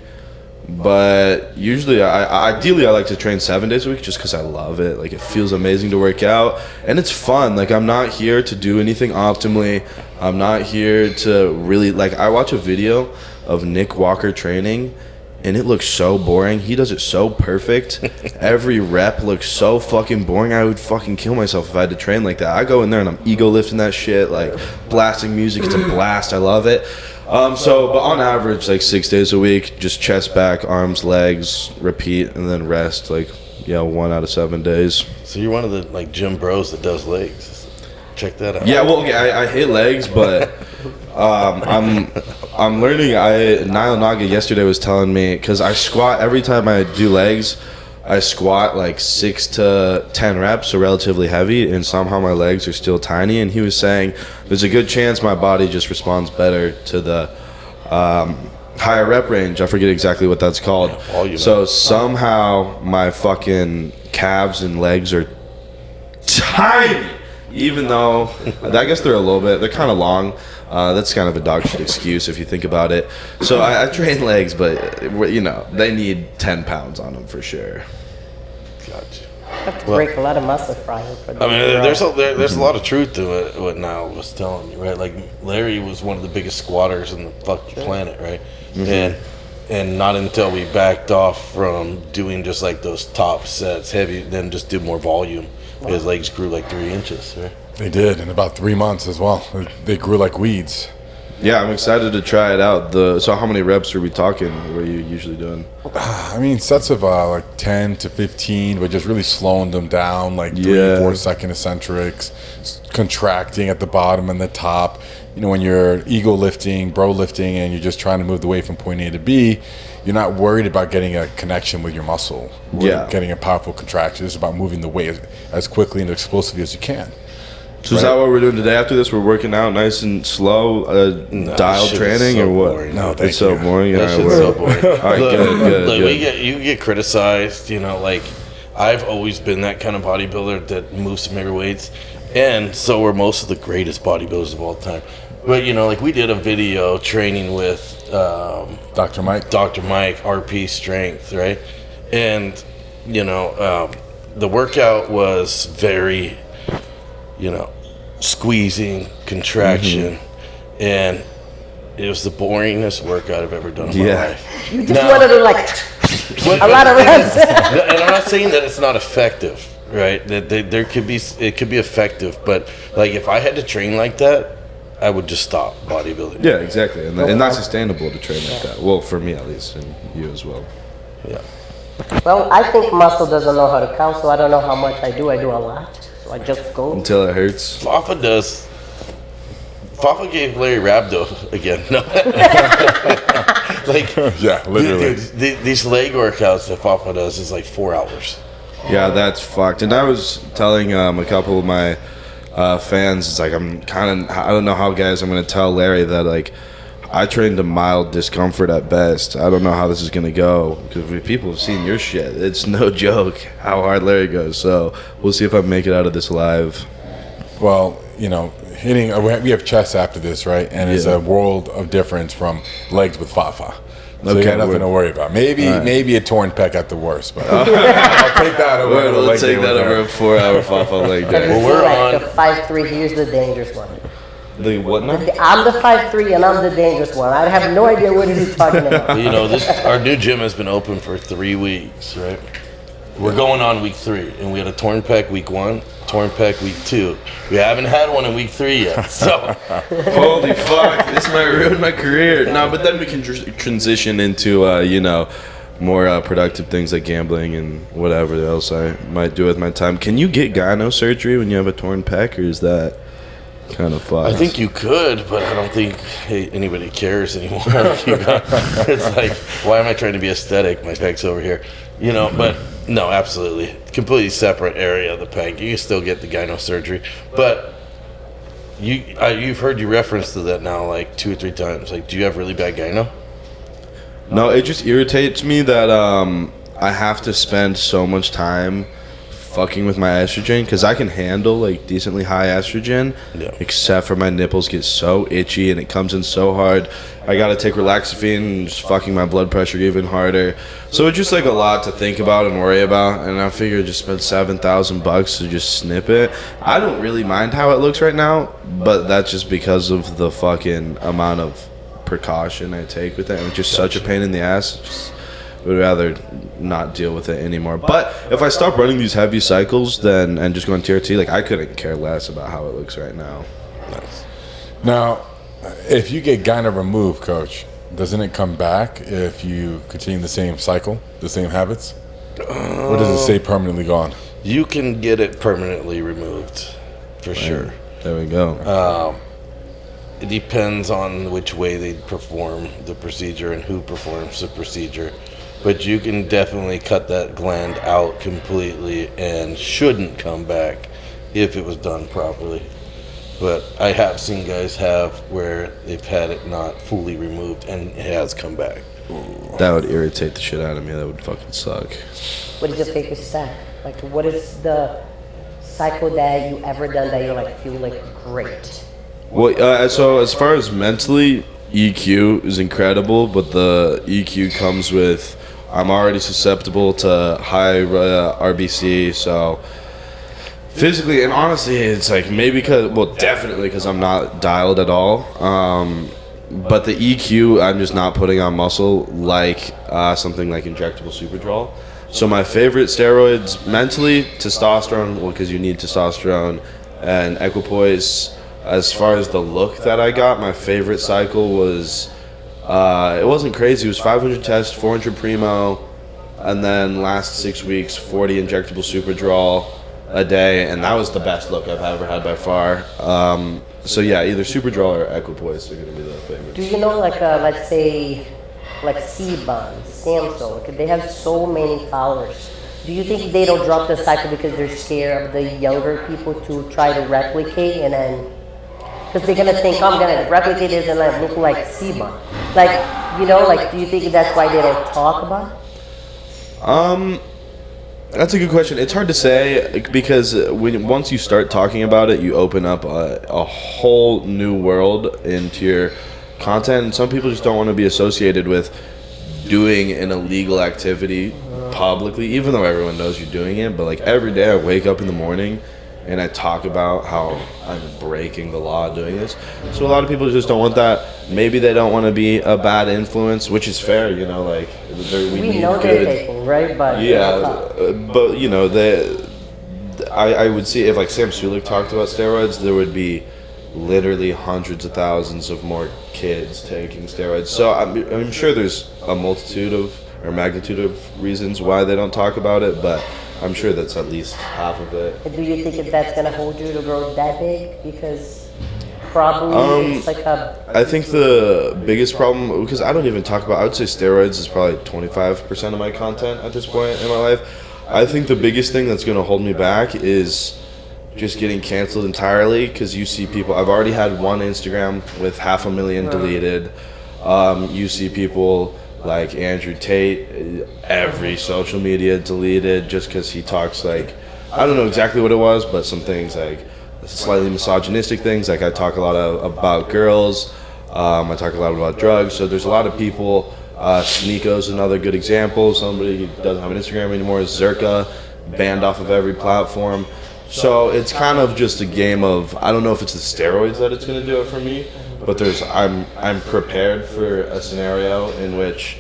But usually, ideally, I like to train 7 days a week just because I love it. Like, it feels amazing to work out. And it's fun. Like, I'm not here to do anything optimally. I'm not here to really, like, I watch a video of Nick Walker training, and it looks so boring. He does it so perfect. Every rep looks so fucking boring. I would fucking kill myself if I had to train like that. I go in there and I'm ego lifting that shit, like blasting music. It's a blast. I love it. But on average, like 6 days a week, just chest, back, arms, legs, repeat, and then rest. Like, 1 out of 7 days. So you're one of the like gym bros that does legs. Check that out. Yeah, well, I hate legs, but I'm learning. Niall Naga yesterday was telling me, because I squat every time I do legs. I squat like 6 to 10 reps, so relatively heavy, and somehow my legs are still tiny. And he was saying there's a good chance my body just responds better to the higher rep range. I forget exactly what that's called. So somehow my fucking calves and legs are tiny, even though I guess they're kind of long. That's kind of a dog shit excuse if you think about it. So I train legs, but they need 10 pounds on them for sure. Gotcha. You have to break a lot of muscle for you. I mean, there's a lot of truth to it, what Niall was telling you, right? Like Larry was one of the biggest squatters on the fucking planet, right? Mm-hmm. And not until we backed off from doing just like those top sets, heavy, then just did more volume, his legs grew like 3 inches, right? They did in about 3 months as well. They grew like weeds. Yeah, I'm excited to try it out. So how many reps are we talking? What are you usually doing? I mean, sets of like 10 to 15, but just really slowing them down, like 3-4 second eccentrics, contracting at the bottom and the top. When you're ego lifting, bro lifting, and you're just trying to move the weight from point A to B, you're not worried about getting a connection with your muscle. Getting a powerful contraction. It's about moving the weight as quickly and explosively as you can. So is that what we're doing today after this? We're working out nice and slow, dial training, or what? Boring. No, it's so boring. That shit's so boring. All right, good. You get criticized, like I've always been that kind of bodybuilder that moves some heavy weights, and so are most of the greatest bodybuilders of all time. But like we did a video training with Dr. Mike, RP Strength, right? And the workout was very squeezing, contraction, and it was the boringest workout I've ever done in my life. You just wanted to a lot of reps. And I'm not saying that it's not effective, right? That it could be effective, but like if I had to train like that, I would just stop bodybuilding. Yeah, exactly, and not sustainable to train like that. Well, for me at least, and you as well. Yeah. Well, I think muscle doesn't know how to count, so I don't know how much I do. I do a lot. So I just go. Until it hurts. Fafa does. Fafa gave Larry Rabdo again. No. Literally. These leg workouts that Fafa does is like 4 hours. Yeah, that's fucked. And I was telling a couple of my fans, it's like I don't know how, guys, I'm going to tell Larry that like I train to mild discomfort at best. I don't know how this is gonna go because people have seen your shit. It's no joke how hard Larry goes. So we'll see if I make it out of this alive. Well, you know, hitting. We have chest after this, right? And it's a world of difference from legs with Fafa. So you got nothing to worry about. Maybe a torn pec at the worst, but I'll take that over. We'll take that over a 4-hour Fafa leg day. Well, we're on the 5'3". Here's the dangerous one. The what now? I'm the 5'3" and I'm the dangerous one. I have no idea what he's talking about. You know, our new gym has been open for 3 weeks, right? We're going on week 3, and we had a torn pec week 1, torn pec week 2. We haven't had one in week 3 yet, so. Holy fuck, this might ruin my career. No, but then we can transition into, you know, more productive things like gambling and whatever else I might do with my time. Can you get gyno surgery when you have a torn pec, or is that kind of fucked? I think you could, but I don't think anybody cares anymore. It's like, why am I trying to be aesthetic? My pec's over here. You know, but no, absolutely. Completely separate area of the pec. You can still get the gyno surgery. But you've heard you reference to that now like 2 or 3 times. Like, do you have really bad gyno? No, it just irritates me that I have to spend so much time fucking with my estrogen because I can handle like decently high estrogen, except for my nipples get so itchy and it comes in so hard. I gotta take relaxafine and just fucking my blood pressure even harder. So it's just like a lot to think about and worry about. And I figure just spend $7,000 to just snip it. I don't really mind how it looks right now, but that's just because of the fucking amount of precaution I take with it. And it's just such a pain in the ass. Would rather not deal with it anymore. But if I stop running these heavy cycles and just going TRT, like I couldn't care less about how it looks right now. Nice. Now, if you get gyno removed, coach, doesn't it come back if you continue the same cycle, the same habits? Or does it stay permanently gone? You can get it permanently removed, for sure. There we go. It depends on which way they perform the procedure and who performs the procedure. But you can definitely cut that gland out completely and shouldn't come back if it was done properly. But I have seen guys have where they've had it not fully removed and it has come back. That would irritate the shit out of me. That would fucking suck. What is your favorite stack? Like, what is the cycle that you ever done that you like feel like great? Well, so as far as mentally, EQ is incredible, but the EQ comes with I'm already susceptible to high RBC, so physically and honestly, it's like maybe definitely because I'm not dialed at all. But the EQ, I'm just not putting on muscle like something like injectable Superdrol. So my favorite steroids mentally, testosterone, well, because you need testosterone, and equipoise. As far as the look that I got, my favorite cycle was, it wasn't crazy. It was 500 tests, 400 primo, and then last 6 weeks, 40 injectable Superdrol a day, and that was the best look I've ever had by far. So yeah, either Superdrol or equipoise are going to be the favorites. Do you know, like, let's say, like C-Bond, Samsung, they have so many followers. Do you think they don't drop the cycle because they're scared of the younger people to try to replicate and then... Because they're going to think, I'm going to replicate this and like, look like Seba. Like, you know, like, do you think that's why they don't talk about it? That's a good question. It's hard to say because once you start talking about it, you open up a whole new world into your content. And some people just don't want to be associated with doing an illegal activity publicly, even though everyone knows you're doing it. But like every day I wake up in the morning and I talk about how I'm breaking the law doing this. So a lot of people just don't want that. Maybe they don't want to be a bad influence, which is fair, you know, like we know they're taking, right? But but you know, I would see if like Sam Sulik talked about steroids, there would be literally hundreds of thousands of more kids taking steroids. So I'm sure there's a multitude of or magnitude of reasons why they don't talk about it, but I'm sure that's at least half of it. Do you think if that's going to hold you to grow that big? Because probably it's like a... I think the biggest problem, because I don't even talk about, I would say steroids is probably 25% of my content at this point in my life. I think the biggest thing that's going to hold me back is just getting canceled entirely, because you see people, I've already had one Instagram with 500,000 deleted. You see people like Andrew Tate, every social media deleted just because he talks like, I don't know exactly what it was, but some things like slightly misogynistic things. Like I talk a lot about girls. I talk a lot about drugs. So there's a lot of people. Sneako's another good example. Somebody who doesn't have an Instagram anymore is Zerka, banned off of every platform. So it's kind of just a game of, I don't know if it's the steroids that it's going to do it for me, but I'm prepared for a scenario in which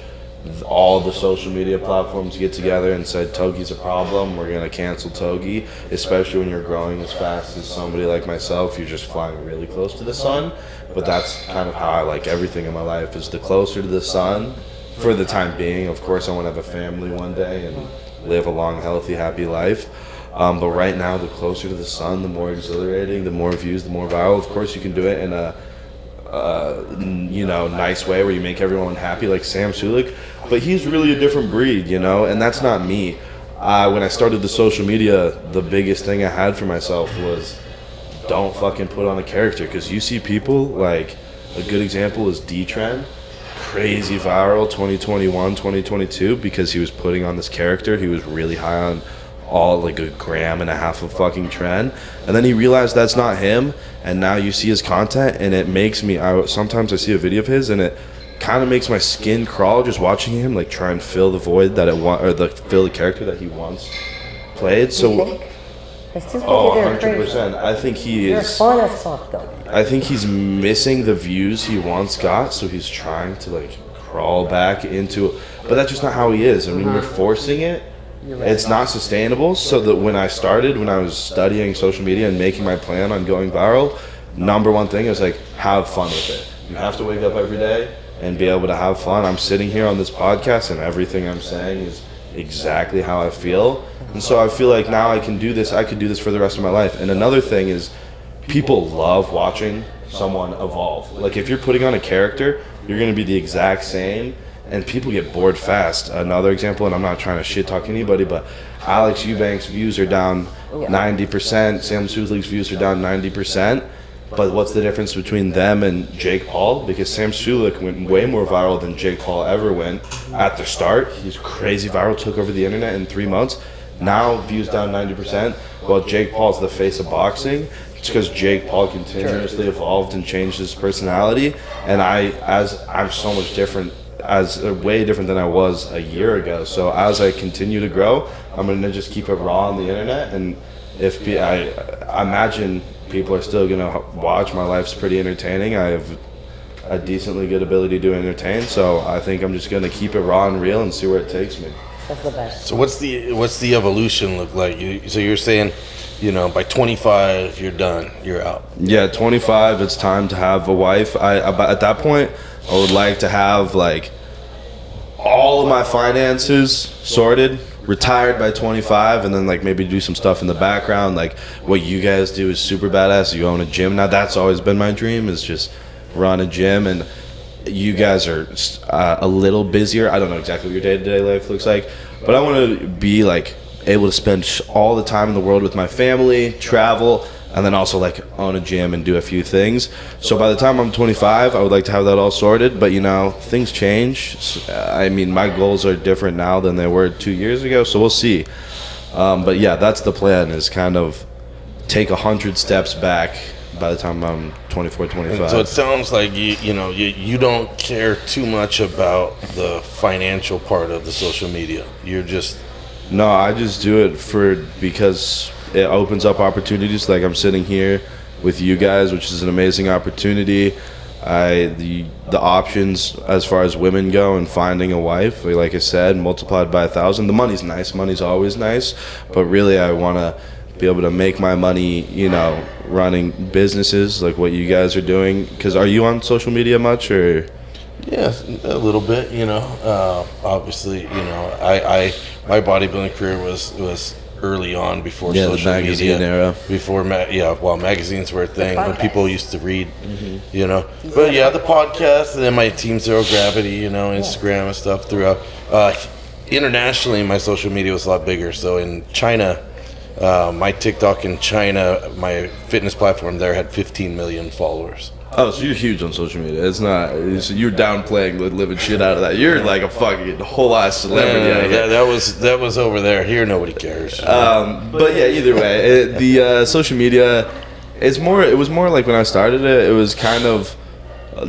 all the social media platforms get together and said Togi's a problem, we're going to cancel Togi, especially when you're growing as fast as somebody like myself. You're just flying really close to the sun. But that's kind of how I like everything in my life, is the closer to the sun for the time being. Of course I want to have a family one day and live a long, healthy, happy life. But right now, the closer to the sun, the more exhilarating, the more views, the more viral. Of course, you can do it in a nice way where you make everyone happy, like Sam Sulek. But he's really a different breed, and that's not me. When I started the social media, the biggest thing I had for myself was don't fucking put on a character, because you see people like, a good example is D-Trend, crazy viral 2021, 2022, because he was putting on this character. He was really high on all like 1.5 grams of fucking trend, and then he realized that's not him, and now you see his content and it makes me, sometimes I see a video of his and it kind of makes my skin crawl just watching him like try and fill the void that fill the character that he once played. So I still think 100%. I think he they're is. fun as fuck though. I think he's missing the views he once got, so he's trying to like crawl back into. But that's just not how he is. I mean, you're forcing it. It's not sustainable. So that when I was studying social media and making my plan on going viral, number one thing is like, have fun with it. You have to wake up every day and be able to have fun. I'm sitting here on this podcast and everything I'm saying is exactly how I feel. And so I feel like now I can do this. I could do this for the rest of my life. And another thing is, people love watching someone evolve. Like if you're putting on a character, you're going to be the exact same, and people get bored fast. Another example, and I'm not trying to shit talk anybody, but Alex Eubanks' views are down 90%. Sam Sulek's views are down 90%. But what's the difference between them and Jake Paul? Because Sam Sulek went way more viral than Jake Paul ever went at the start. He's crazy viral, took over the internet in 3 months. Now views down 90%. Well, Jake Paul's the face of boxing. It's because Jake Paul continuously evolved and changed his personality. And I'm so much different, way different than I was a year ago. So as I continue to grow, I'm gonna just keep it raw on the internet. And I imagine people are still gonna watch. My life's pretty entertaining. I have a decently good ability to entertain. So I think I'm just gonna keep it raw and real and see where it takes me. That's the best. So what's the evolution look like? So you're saying, by 25 you're done, you're out. Yeah, 25, it's time to have a wife. At that point, I would like to have like all of my finances sorted, retired by 25, and then like maybe do some stuff in the background. Like what you guys do is super badass. You own a gym now. That's always been my dream, is just run a gym. And you guys are a little busier. I don't know exactly what your day-to-day life looks like, but I want to be like able to spend all the time in the world with my family, travel, and then also like own a gym and do a few things. So by the time I'm 25, I would like to have that all sorted. But things change. I mean, my goals are different now than they were 2 years ago, so we'll see. But yeah, that's the plan, is kind of take 100 steps back by the time I'm 24, 25. And so it sounds like you don't care too much about the financial part of the social media. You're just... No, I just do it because it opens up opportunities. Like I'm sitting here with you guys, which is an amazing opportunity. The options as far as women go and finding a wife, like I said, multiplied by 1,000. The money's nice. Money's always nice. But really, I want to be able to make my money, running businesses like what you guys are doing. Because are you on social media much, or? Yeah, a little bit. Obviously, my bodybuilding career was early on, before social the magazine media, era. Before while magazines were a thing, when people used to read, But yeah, the podcast, and then my Team Zero Gravity, Instagram and stuff throughout. Internationally, my social media was a lot bigger. So in China, my TikTok in China, my fitness platform there had 15 million followers. Oh, so you're huge on social media. It's not. So you're downplaying the living shit out of that. You're like a fucking whole ass celebrity. out here. That was over there. Here, nobody cares. But yeah, either way, the social media, it was more like when I started it was kind of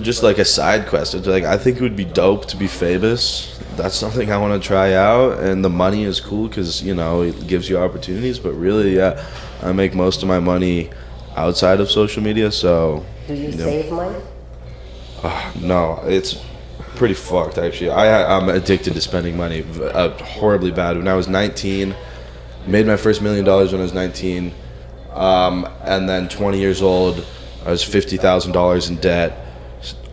just like a side quest. It's like, I think it would be dope to be famous. That's something I want to try out, and the money is cool because, you know, it gives you opportunities, but really, yeah, I make most of my money outside of social media. So Do you save money? no, it's pretty fucked actually. I'm addicted to spending money, horribly bad. When I was 19, made my first $1 million when I was 19, and then 20 years old, I was $50,000 in debt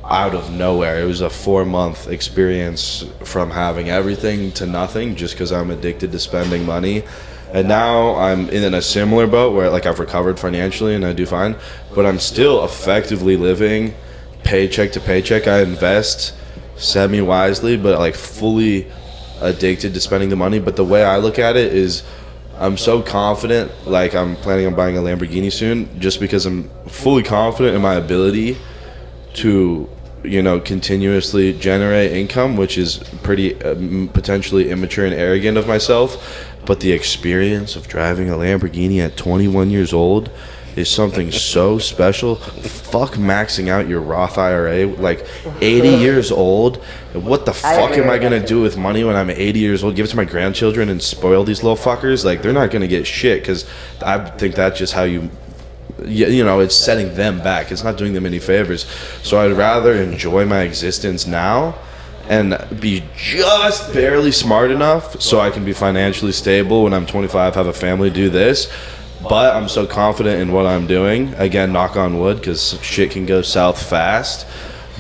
out of nowhere. It was a 4-month experience from having everything to nothing, just because I'm addicted to spending money. And now I'm in a similar boat where, like, I've recovered financially and I do fine, but I'm still effectively living paycheck to paycheck. I invest semi-wisely, but like fully addicted to spending the money. But the way I look at it is, I'm so confident, like I'm planning on buying a Lamborghini soon, just because I'm fully confident in my ability to, you know, continuously generate income, which is pretty potentially immature and arrogant of myself. But the experience of driving a Lamborghini at 21 years old is something so special. Fuck maxing out your Roth IRA, like 80 years old. What the fuck am I gonna do with money when I'm 80 years old? Give it to my grandchildren and spoil these little fuckers? Like, they're not gonna get shit, because I think that's just how you know, it's setting them back. It's not doing them any favors. So I'd rather enjoy my existence now and be just barely smart enough so I can be financially stable when I'm 25, have a family, do this. But I'm so confident in what I'm doing. Again, knock on wood, because shit can go south fast.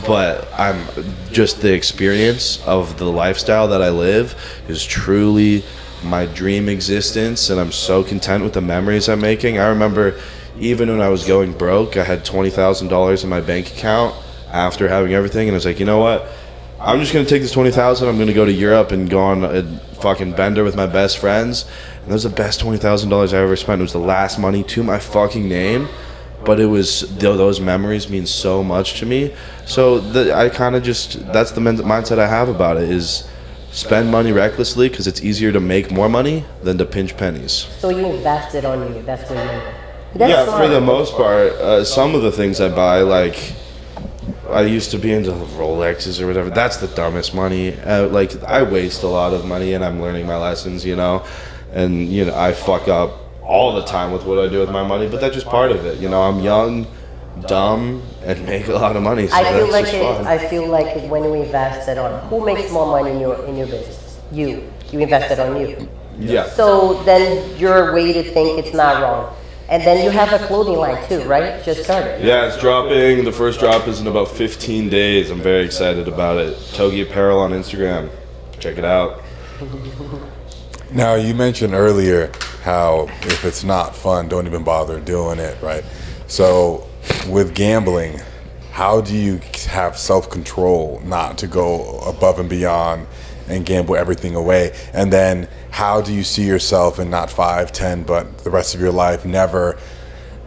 But I'm just, the experience of the lifestyle that I live is truly my dream existence, and I'm so content with the memories I'm making. I remember even when I was going broke, I had $20,000 in my bank account after having everything, and I was like, you know what? I'm just gonna take this $20,000. I'm gonna go to Europe and go on a fucking bender with my best friends. And that was the best $20,000 I ever spent. It was the last money to my fucking name, but it was, those memories mean so much to me. So I kind of just, that's the mindset I have about it, is spend money recklessly, because it's easier to make more money than to pinch pennies. So you invested on you. That's what you. Yeah, for the most part. Some of the things I buy, like, I used to be into Rolexes or whatever. That's the dumbest money. Like, I waste a lot of money, and I'm learning my lessons, you know. And, you know, I fuck up all the time with what I do with my money, but that's just part of it. You know, I'm young, dumb, and make a lot of money. So I feel like when you invested on, who makes more money in your business? You invested on you. Yeah. So then your way to think it's not wrong. And then you have a clothing line too, right? Just started. Yeah, it's dropping. The first drop is in about 15 days. I'm very excited about it. Togi Apparel on Instagram. Check it out. Now, you mentioned earlier how if it's not fun, don't even bother doing it, right? So with gambling, how do you have self-control not to go above and beyond and gamble everything away? And then how do you see yourself in not 5, 10, but the rest of your life never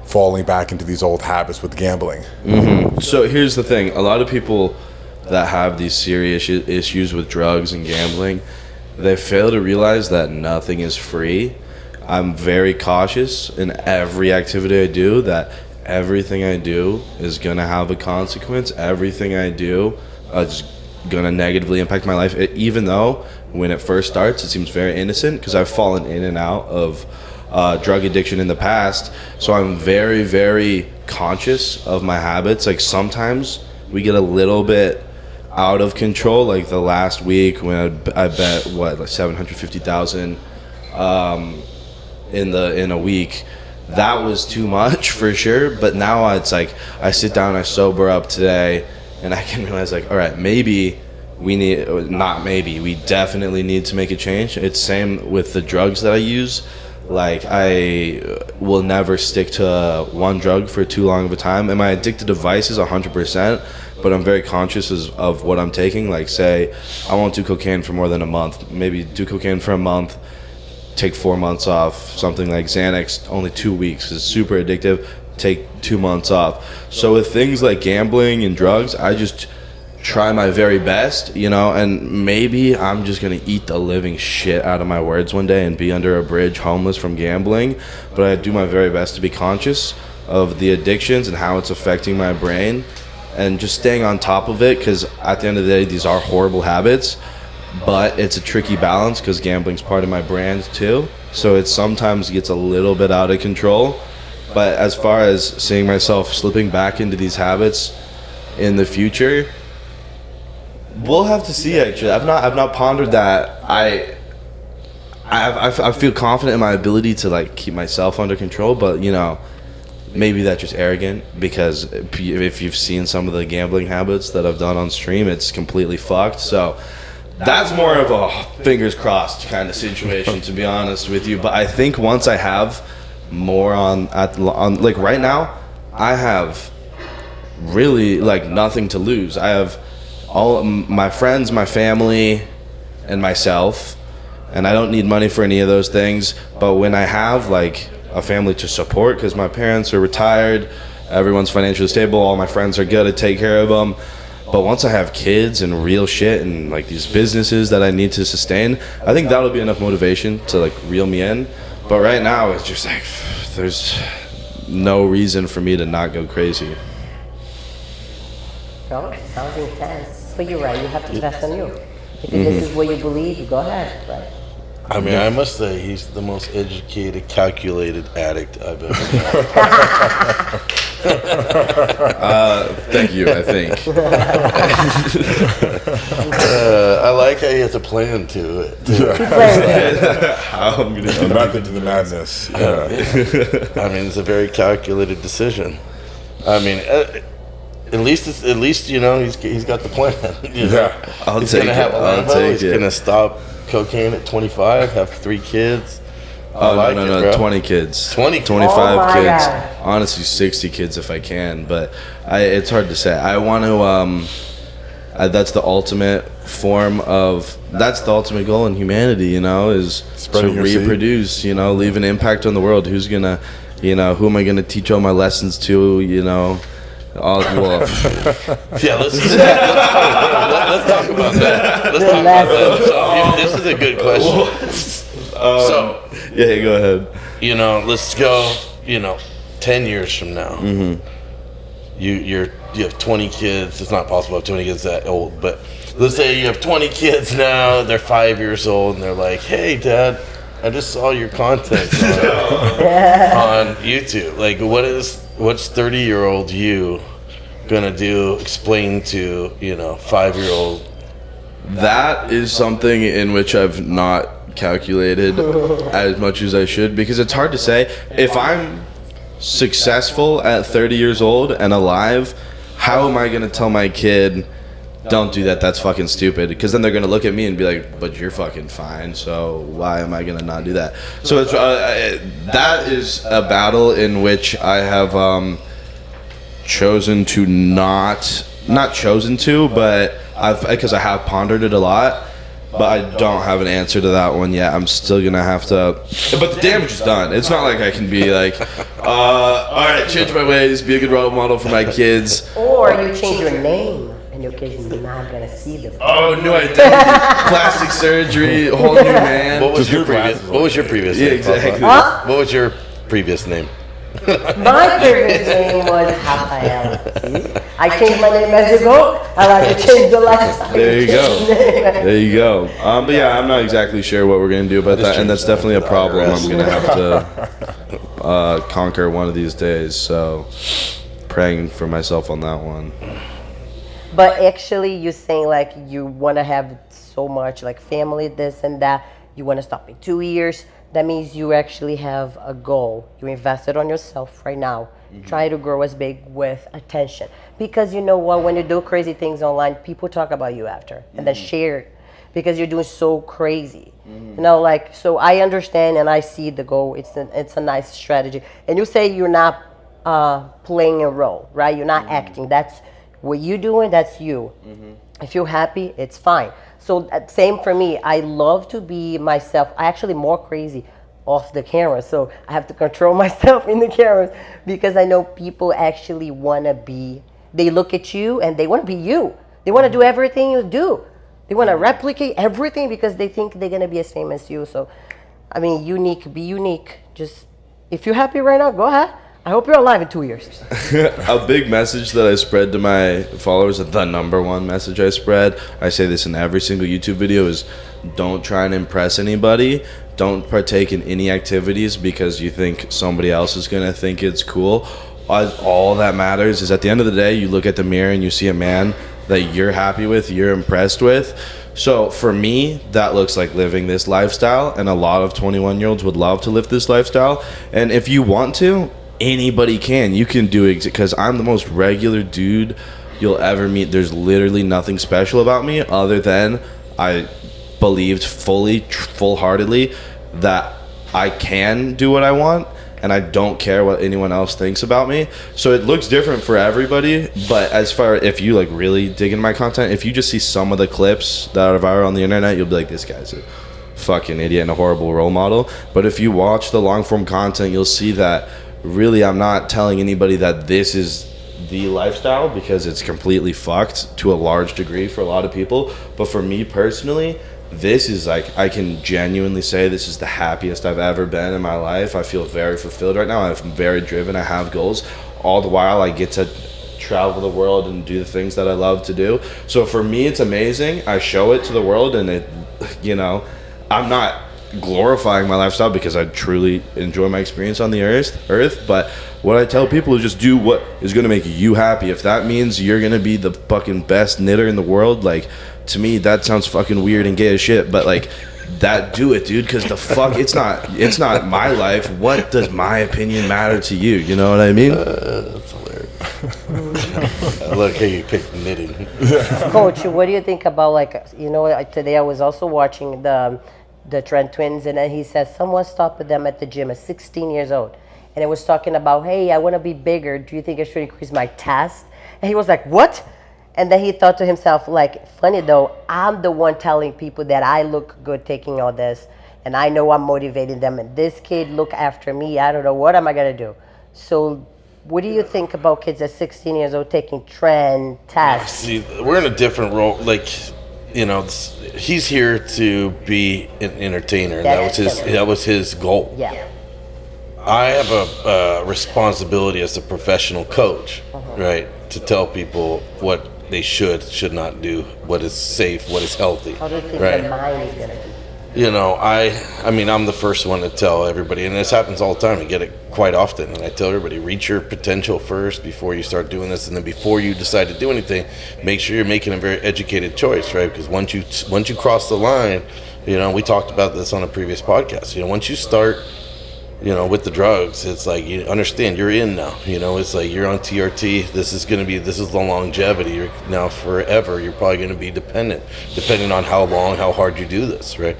falling back into these old habits with gambling? Mm-hmm. So here's the thing. A lot of people that have these serious issues with drugs and gambling, they fail to realize that nothing is free. I'm very cautious in every activity I do, that everything I do is going to have a consequence. Everything I do is going to negatively impact my life, even though when it first starts it seems very innocent, because I've fallen in and out of drug addiction in the past. So I'm very, very conscious of my habits. Like, sometimes we get a little bit out of control. Like the last week when I bet like 750,000 in a week, that was too much for sure. But now it's like I sit down, I sober up today, and I can realize, like, all right, maybe we definitely need to make a change. It's same with the drugs that I use. Like, I will never stick to one drug for too long of a time. Am I addicted to vices? 100%. But I'm very conscious of what I'm taking. Like, say, I won't do cocaine for more than a month. Maybe do cocaine for a month, take 4 months off. Something like Xanax, only 2 weeks. It's super addictive. take 2 months off. So with things like gambling and drugs, I just try my very best, you know, and maybe I'm just gonna eat the living shit out of my words one day and be under a bridge homeless from gambling, but I do my very best to be conscious of the addictions and how it's affecting my brain and just staying on top of it, because at the end of the day, these are horrible habits, but it's a tricky balance because gambling's part of my brand too, so it sometimes gets a little bit out of control. But as far as seeing myself slipping back into these habits in the future, we'll have to see. Actually, I've not pondered that. I feel confident in my ability to like keep myself under control, but you know, maybe that's just arrogant, because if you've seen some of the gambling habits that I've done on stream, it's completely fucked. So that's more of a fingers crossed kind of situation, to be honest with you. But I think once I have more on like right now, I have really like nothing to lose. I have all my friends, my family, and myself, and I don't need money for any of those things. But when I have like a family to support, because my parents are retired, everyone's financially stable, all my friends are good to take care of them. But once I have kids and real shit and like these businesses that I need to sustain, I think that'll be enough motivation to like reel me in. But right now it's just like there's no reason for me to not go crazy. Well, sounds intense. But you're right, you have to invest on you. If this is what you believe, go ahead, right? I mean, I must say he's the most educated, calculated addict I've ever met. Thank you, I think. I like how he has a plan to it. How I'm gonna The method to the madness. Yeah. I mean, it's a very calculated decision. I mean, at least you know he's got the plan. You know? Yeah. I'll He's take gonna it. have a I'll Lambo. take He's it. gonna stop cocaine at 25. Have 3 kids. Oh, like no, it, bro. 20 kids. 20. 25 Oh my kids. God. Honestly, 60 kids if I can, but it's hard to say. I want to, that's the ultimate that's the ultimate goal in humanity, you know, is Spreading to your seed. reproduce, you know, leave an impact on the world. Who am I going to teach all my lessons to, you know? Well, Yeah, let's talk about that. Let's talk about that. So, this is a good question. So, yeah, go ahead. you know, let's go. 10 years from now, you have 20 kids. It's not possible to have 20 kids that old, but let's say you have 20 kids now. They're 5 years old, and they're like, "Hey, Dad, I just saw your content on YouTube. Like, what's 30-year-old you gonna do? Explain to 5-year-old." That is something in which I've not calculated as much as I should, because it's hard to say. If I'm successful at 30 years old and alive, how am I going to tell my kid, don't do that, that's fucking stupid? Because then they're going to look at me and be like, but you're fucking fine, so why am I going to not do that? So it's, that is a battle in which I have chosen to not chosen to, but because I have pondered it a lot, but I don't have an answer to that one yet. I'm still gonna have to, but the damage is done. It's not like I can be like, all right, change my ways, be a good role model for my kids. Or you change your name and your kids are not gonna see the Oh, new identity, plastic surgery, whole new man. What was your your previous Yeah, name? exactly. Huh? What was your previous name? My previous name was Rafael. I changed my name as you go. I like to change the lifestyle. There you go. There you go. But yeah, I'm not exactly sure what we're gonna do about that, and that's definitely a problem I'm gonna have to conquer one of these days. So, praying for myself on that one. But actually, you're saying like you want to have so much like family, this and that. You want to stop in 2 years. That means you actually have a goal. You invested on yourself right now. Try to grow as big with attention. Because you know what? When you do crazy things online, people talk about you after and then share it because you're doing so crazy. You know, like, so I understand and I see the goal. It's a nice strategy. And you say you're not playing a role, right? You're not acting. That's what you're doing. That's you. If you're happy, it's fine. So same for me. I love to be myself. I actually more crazy off the camera. So I have to control myself in the cameras because I know people actually want to be, they look at you and they want to be you. They want to do everything you do. They want to replicate everything because they think they're going to be as famous as you. So, I mean, unique, be unique. Just, if you're happy right now, go ahead. I hope you're alive in 2 years. A big message that I spread to my followers, the number one message I spread, I say this in every single YouTube video, is don't try and impress anybody. Don't partake in any activities because you think somebody else is going to think it's cool. All that matters is at the end of the day, you look at the mirror and you see a man that you're happy with, you're impressed with. So for me, that looks like living this lifestyle, and a lot of 21-year-olds would love to live this lifestyle. And if you want to, anybody can. You can do it because I'm the most regular dude you'll ever meet. There's literally nothing special about me other than I believed full-heartedly that I can do what I want, and I don't care what anyone else thinks about me. So it looks different for everybody, but as far if you like really dig into my content, if you just see some of the clips that are viral on the internet, you'll be like, this guy's a fucking idiot and a horrible role model. But if you watch the long form content, you'll see that really I'm not telling anybody that this is the lifestyle, because it's completely fucked to a large degree for a lot of people. But for me personally, this is like, I can genuinely say this is the happiest I've ever been in my life. I feel very fulfilled right now. I'm very driven. I have goals. All the while I get to travel the world and do the things that I love to do. So for me, it's amazing. I show it to the world, and it, you know, I'm not glorifying my lifestyle because I truly enjoy my experience on the earth. But what I tell people is just do what is going to make you happy. If that means you're going to be the fucking best knitter in the world, like, to me that sounds fucking weird and gay as shit, but like, that, do it, dude, because the fuck, it's not my life. What does my opinion matter to you? You know what I mean? That's hilarious. I look how you picked knitting. Coach, what do you think about, like, you know, today I was also watching the Trent twins, and then he says someone stopped them at the gym at 16 years old, and it was talking about, hey, I want to be bigger. Do you think I should increase my test? And he was like, what? And then he thought to himself, like, funny though, I'm the one telling people that I look good taking all this, and I know I'm motivating them, and this kid look after me. I don't know, what am I going to do? So what do you think about kids at 16 years old taking trend tests? See, we're in a different role. Like, you know, he's here to be an entertainer. And that was his goal. Yeah. I have a responsibility as a professional coach, right, to tell people what they should not do, what is safe, what is healthy. How do you think right? the mind is going to be? You know, I mean, I'm the first one to tell everybody, and this happens all the time. I get it quite often, and I tell everybody, reach your potential first before you start doing this, and then before you decide to do anything, make sure you're making a very educated choice, right? Because once you cross the line, you know, we talked about this on a previous podcast. You know, once you start, you know, with the drugs, it's like, you understand you're in now. You know, it's like you're on TRT. This is the longevity. You're now forever. You're probably going to be depending on how long, how hard you do this, right?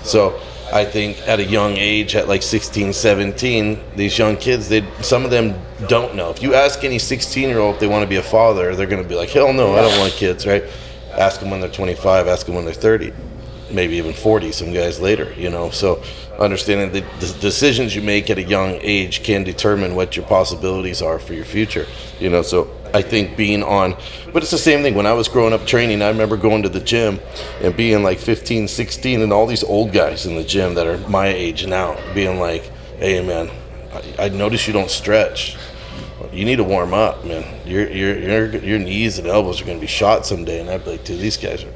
So I think at a young age, at like 16, 17, these young kids, some of them don't know. If you ask any 16-year-old if they want to be a father, they're going to be like, hell no, I don't want kids, right? Ask them when they're 25, ask them when they're 30. Maybe even 40, some guys later, you know. So understanding the decisions you make at a young age can determine what your possibilities are for your future, you know. So I think but it's the same thing. When I was growing up training, I remember going to the gym and being like 15, 16, and all these old guys in the gym that are my age now being like, hey man, I notice you don't stretch. You need to warm up, man. Your knees and elbows are going to be shot someday. And I'd be like, dude, these guys are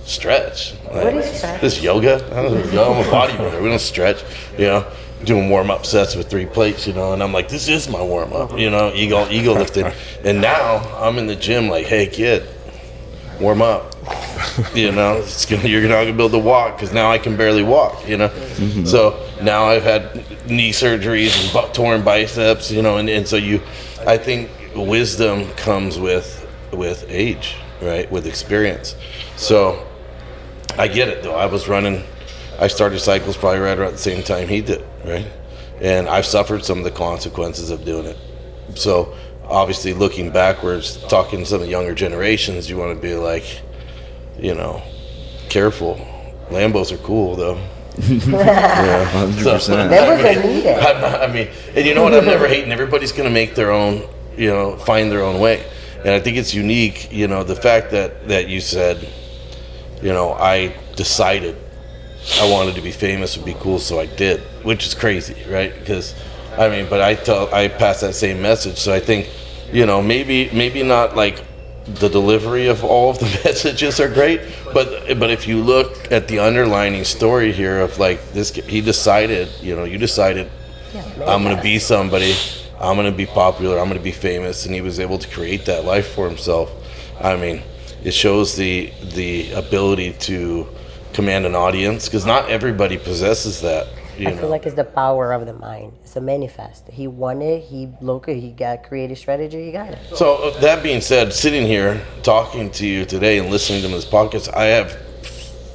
stretch. Like, what is stretch? This yoga? I'm a bodybuilder. We don't stretch, you know. Doing warm-up sets with 3 plates, you know, and I'm like, this is my warm-up, you know, ego lifting. And now I'm in the gym like, hey kid, warm up, you know, you're not gonna be able to walk because now I can barely walk, you know. Mm-hmm. So now I've had knee surgeries and torn biceps, you know, and so I think wisdom comes with age, right, with experience. So I get it though. I started cycles probably right around the same time he did, right? And I've suffered some of the consequences of doing it. So obviously looking backwards, talking to some of the younger generations, you want to be like, you know, careful. Lambos are cool though. Yeah. 100%. Members are needed. I mean, and you know what? I'm never hating. Everybody's going to make their own, find their own way. And I think it's unique, the fact that you said, I decided I wanted to be famous would be cool, so I did, which is crazy, right? Because, but I pass that same message. So I think, maybe not like the delivery of all of the messages are great, but if you look at the underlining story here of like this, he decided, you decided, I'm going to be somebody, I'm going to be popular, I'm going to be famous, and he was able to create that life for himself. It shows the ability to command an audience, because not everybody possesses that. I feel like it's the power of the mind. It's a manifest. He wanted, he got creative strategy, he got it. So that being said, sitting here talking to you today and listening to this podcast, I have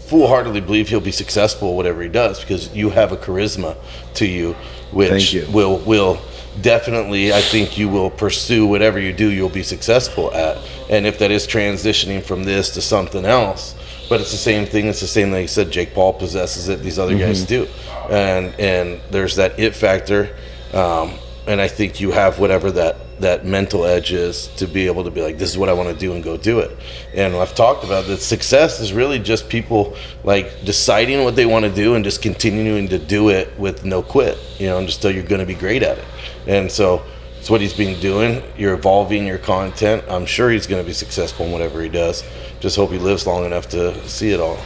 full-heartedly believe he'll be successful whatever he does, because you have a charisma to you, which will definitely, I think you will pursue whatever you do, you'll be successful at. And if that is transitioning from this to something else, but it's the same thing. It's the same thing you said. Jake Paul possesses it. These other guys do, and there's that it factor. And I think you have whatever that mental edge is to be able to be like, this is what I want to do, and go do it. And I've talked about that success is really just people like deciding what they want to do and just continuing to do it with no quit. And just till you're going to be great at it. And so it's what he's been doing. You're evolving your content. I'm sure he's going to be successful in whatever he does. Just hope he lives long enough to see it all.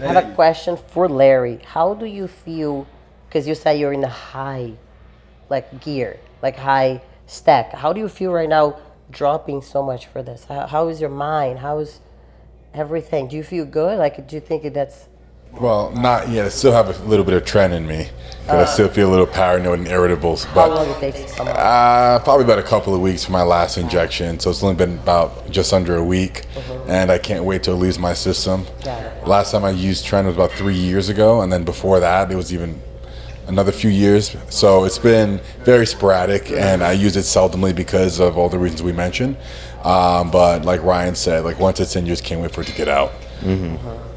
I have a question for Larry. How do you feel, because you said you're in a high gear, high stack. How do you feel right now dropping so much for this? How is your mind? How is everything? Do you feel good? Do you think that's... Well, not yet. I still have a little bit of trend in me. I still feel a little paranoid and irritable. How long it takes to come out? Probably about a couple of weeks for my last injection. So it's only been about just under a week. And I can't wait to lose my system. Last time I used trend was about 3 years ago. And then before that, it was even another few years. So it's been very sporadic. And I use it seldomly because of all the reasons we mentioned. But like Ryan said, once it's in, you just can't wait for it to get out.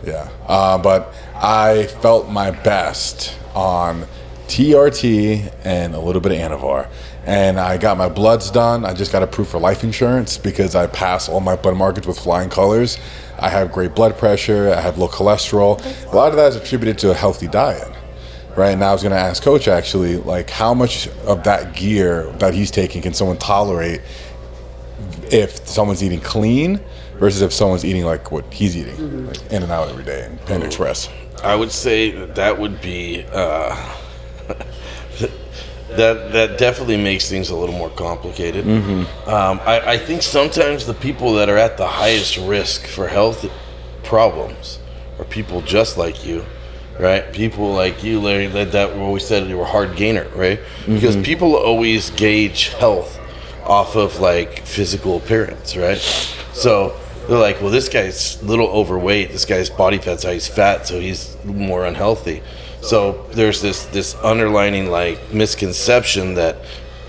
Yeah. But I felt my best on TRT and a little bit of Anavar. And I got my bloods done. I just got approved for life insurance because I passed all my blood markers with flying colors. I have great blood pressure. I have low cholesterol. A lot of that is attributed to a healthy diet. Right now, I was going to ask Coach actually, how much of that gear that he's taking can someone tolerate if someone's eating clean versus if someone's eating like what he's eating, in and out every day in Panda Express? I would say that would be that definitely makes things a little more complicated. I think sometimes the people that are at the highest risk for health problems are people just like you, right? People like you, Larry, that we always said you were a hard gainer, right? Because people always gauge health off of physical appearance, right? So they're like, well, this guy's a little overweight. This guy's body fat's high. He's fat, so he's more unhealthy. So there's this underlining misconception that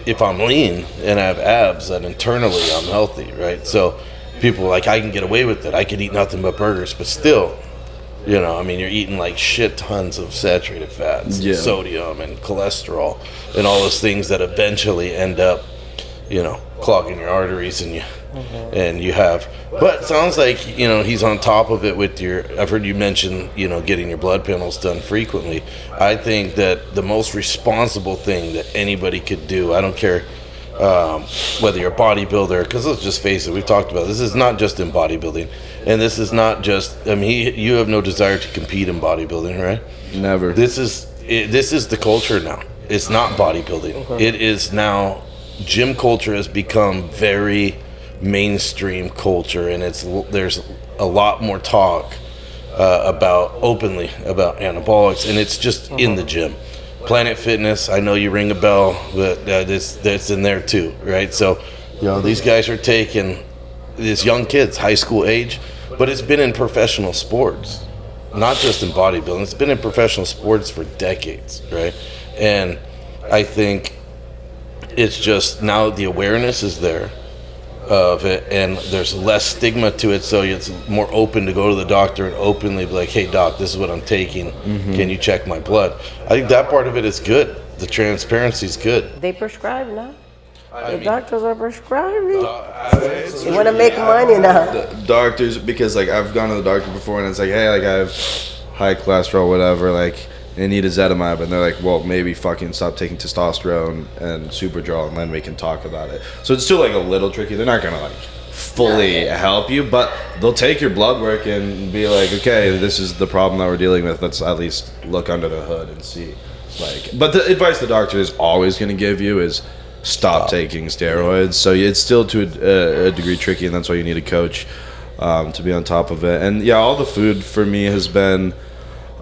if I'm lean and I have abs, that internally I'm healthy, right? So people are like, I can get away with it. I could eat nothing but burgers, but still, you're eating shit tons of saturated fats, sodium and cholesterol, and all those things that eventually end up, clogging your arteries and you have. But it sounds like, he's on top of it with I've heard you mention, getting your blood panels done frequently. I think that the most responsible thing that anybody could do, I don't care whether you're a bodybuilder, because let's just face it, we've talked about this is not just in bodybuilding, and this is not just, you have no desire to compete in bodybuilding, right? Never. This is the culture now. It's not bodybuilding. It is now, gym culture has become very mainstream culture, and there's a lot more talk openly about anabolics, and it's just in the gym. Planet Fitness, I know you ring a bell, but that's in there too, right? So these guys are taking these young kids, high school age, but it's been in professional sports, not just in bodybuilding. It's been in professional sports for decades, right? And I think it's just now the awareness is there. of it, and there's less stigma to it, so it's more open to go to the doctor and openly be like, hey doc, this is what I'm taking, can you check my blood? I think that part of it is good. The transparency is good. They prescribe now. The doctors are prescribing. You want to make money now. The doctors, because like I've gone to the doctor before and it's like, hey, like I have high cholesterol, whatever, like I need a Zetamib, and they're like, well, maybe fucking stop taking testosterone and Superdrol, and then we can talk about it. So it's still like a little tricky. They're not gonna like fully help you, but they'll take your blood work and be like, okay, this is the problem that we're dealing with. Let's at least look under the hood and see. Like, but the advice the doctor is always gonna give you is stop taking steroids. So it's still to a degree tricky, and that's why you need a coach to be on top of it. And yeah, all the food for me has been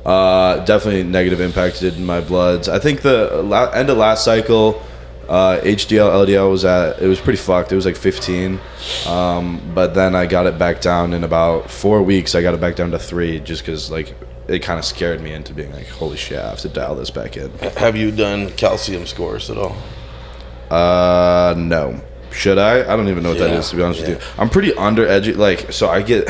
definitely negative impacted in my bloods. I think the end of last cycle, HDL, LDL it was pretty fucked. It was like 15, but then I got it back down in about 4 weeks. I got it back down to 3, just because like it kind of scared me into being like, holy shit, I have to dial this back in. Have you done calcium scores at all? No. Should I? I don't even know what that is, to be honest with you. I'm pretty undereducated. Like, so I get,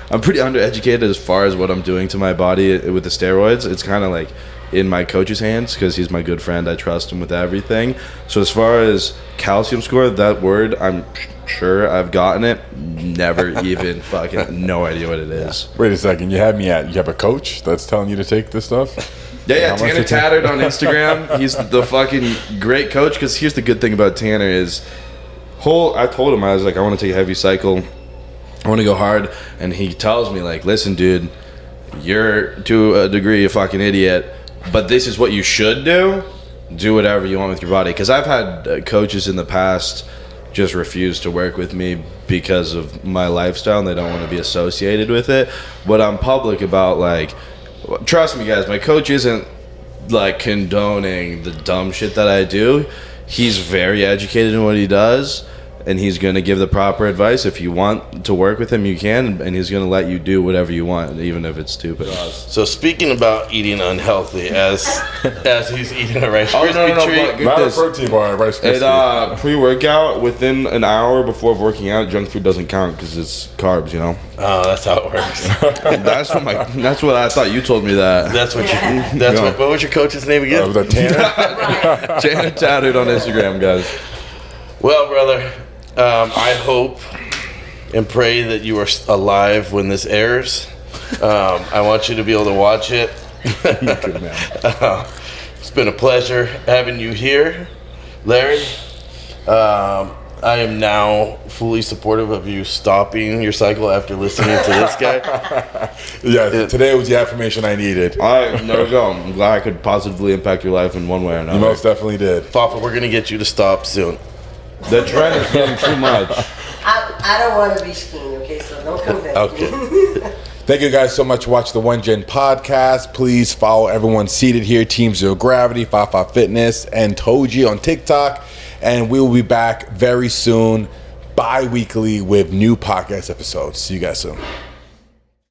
I'm pretty undereducated as far as what I'm doing to my body with the steroids. It's kind of like in my coach's hands because he's my good friend. I trust him with everything. So as far as calcium score, that word, I'm sure I've gotten it. Never even fucking, no idea what it is. Wait a second. You have a coach that's telling you to take this stuff? Yeah, Tanner Tattered on Instagram. He's the fucking great coach. Because here's the good thing about Tanner is, I told him, I was like, I want to take a heavy cycle. I want to go hard. And he tells me, like, listen, dude, you're to a degree a fucking idiot, but this is what you should do. Do whatever you want with your body. Because I've had coaches in the past just refuse to work with me because of my lifestyle, and they don't want to be associated with it. But I'm public about, like, trust me, guys, my coach isn't like condoning the dumb shit that I do. He's very educated in what he does, and he's going to give the proper advice. If you want to work with him, you can, and he's going to let you do whatever you want, even if it's stupid. So speaking about eating unhealthy, as he's eating a Rice Krispie treat, Not a protein bar, a Rice Krispie. Pre-workout, within an hour before working out, junk food doesn't count because it's carbs, you know. Oh, that's how it works. That's what I thought. You told me that. What was your coach's name again? Was that Tanner? Tanner Tattered on Instagram, guys. Well, brother, I hope and pray that you are alive when this airs. I want you to be able to watch it. Good man. It's been a pleasure having you here, Larry. I am now fully supportive of you stopping your cycle after listening to this guy. Yeah, today was the affirmation I needed. There we go. I'm glad I could positively impact your life in one way or another. You most definitely did. Papa, we're going to get you to stop soon. The trend is getting too much. I don't want to be skinny, okay? So don't convince me. Thank you guys so much for watching the One Gen podcast. Please follow everyone seated here, Team Zero Gravity, 55 Fitness, and Togi on TikTok. And we will be back very soon, bi-weekly, with new podcast episodes. See you guys soon.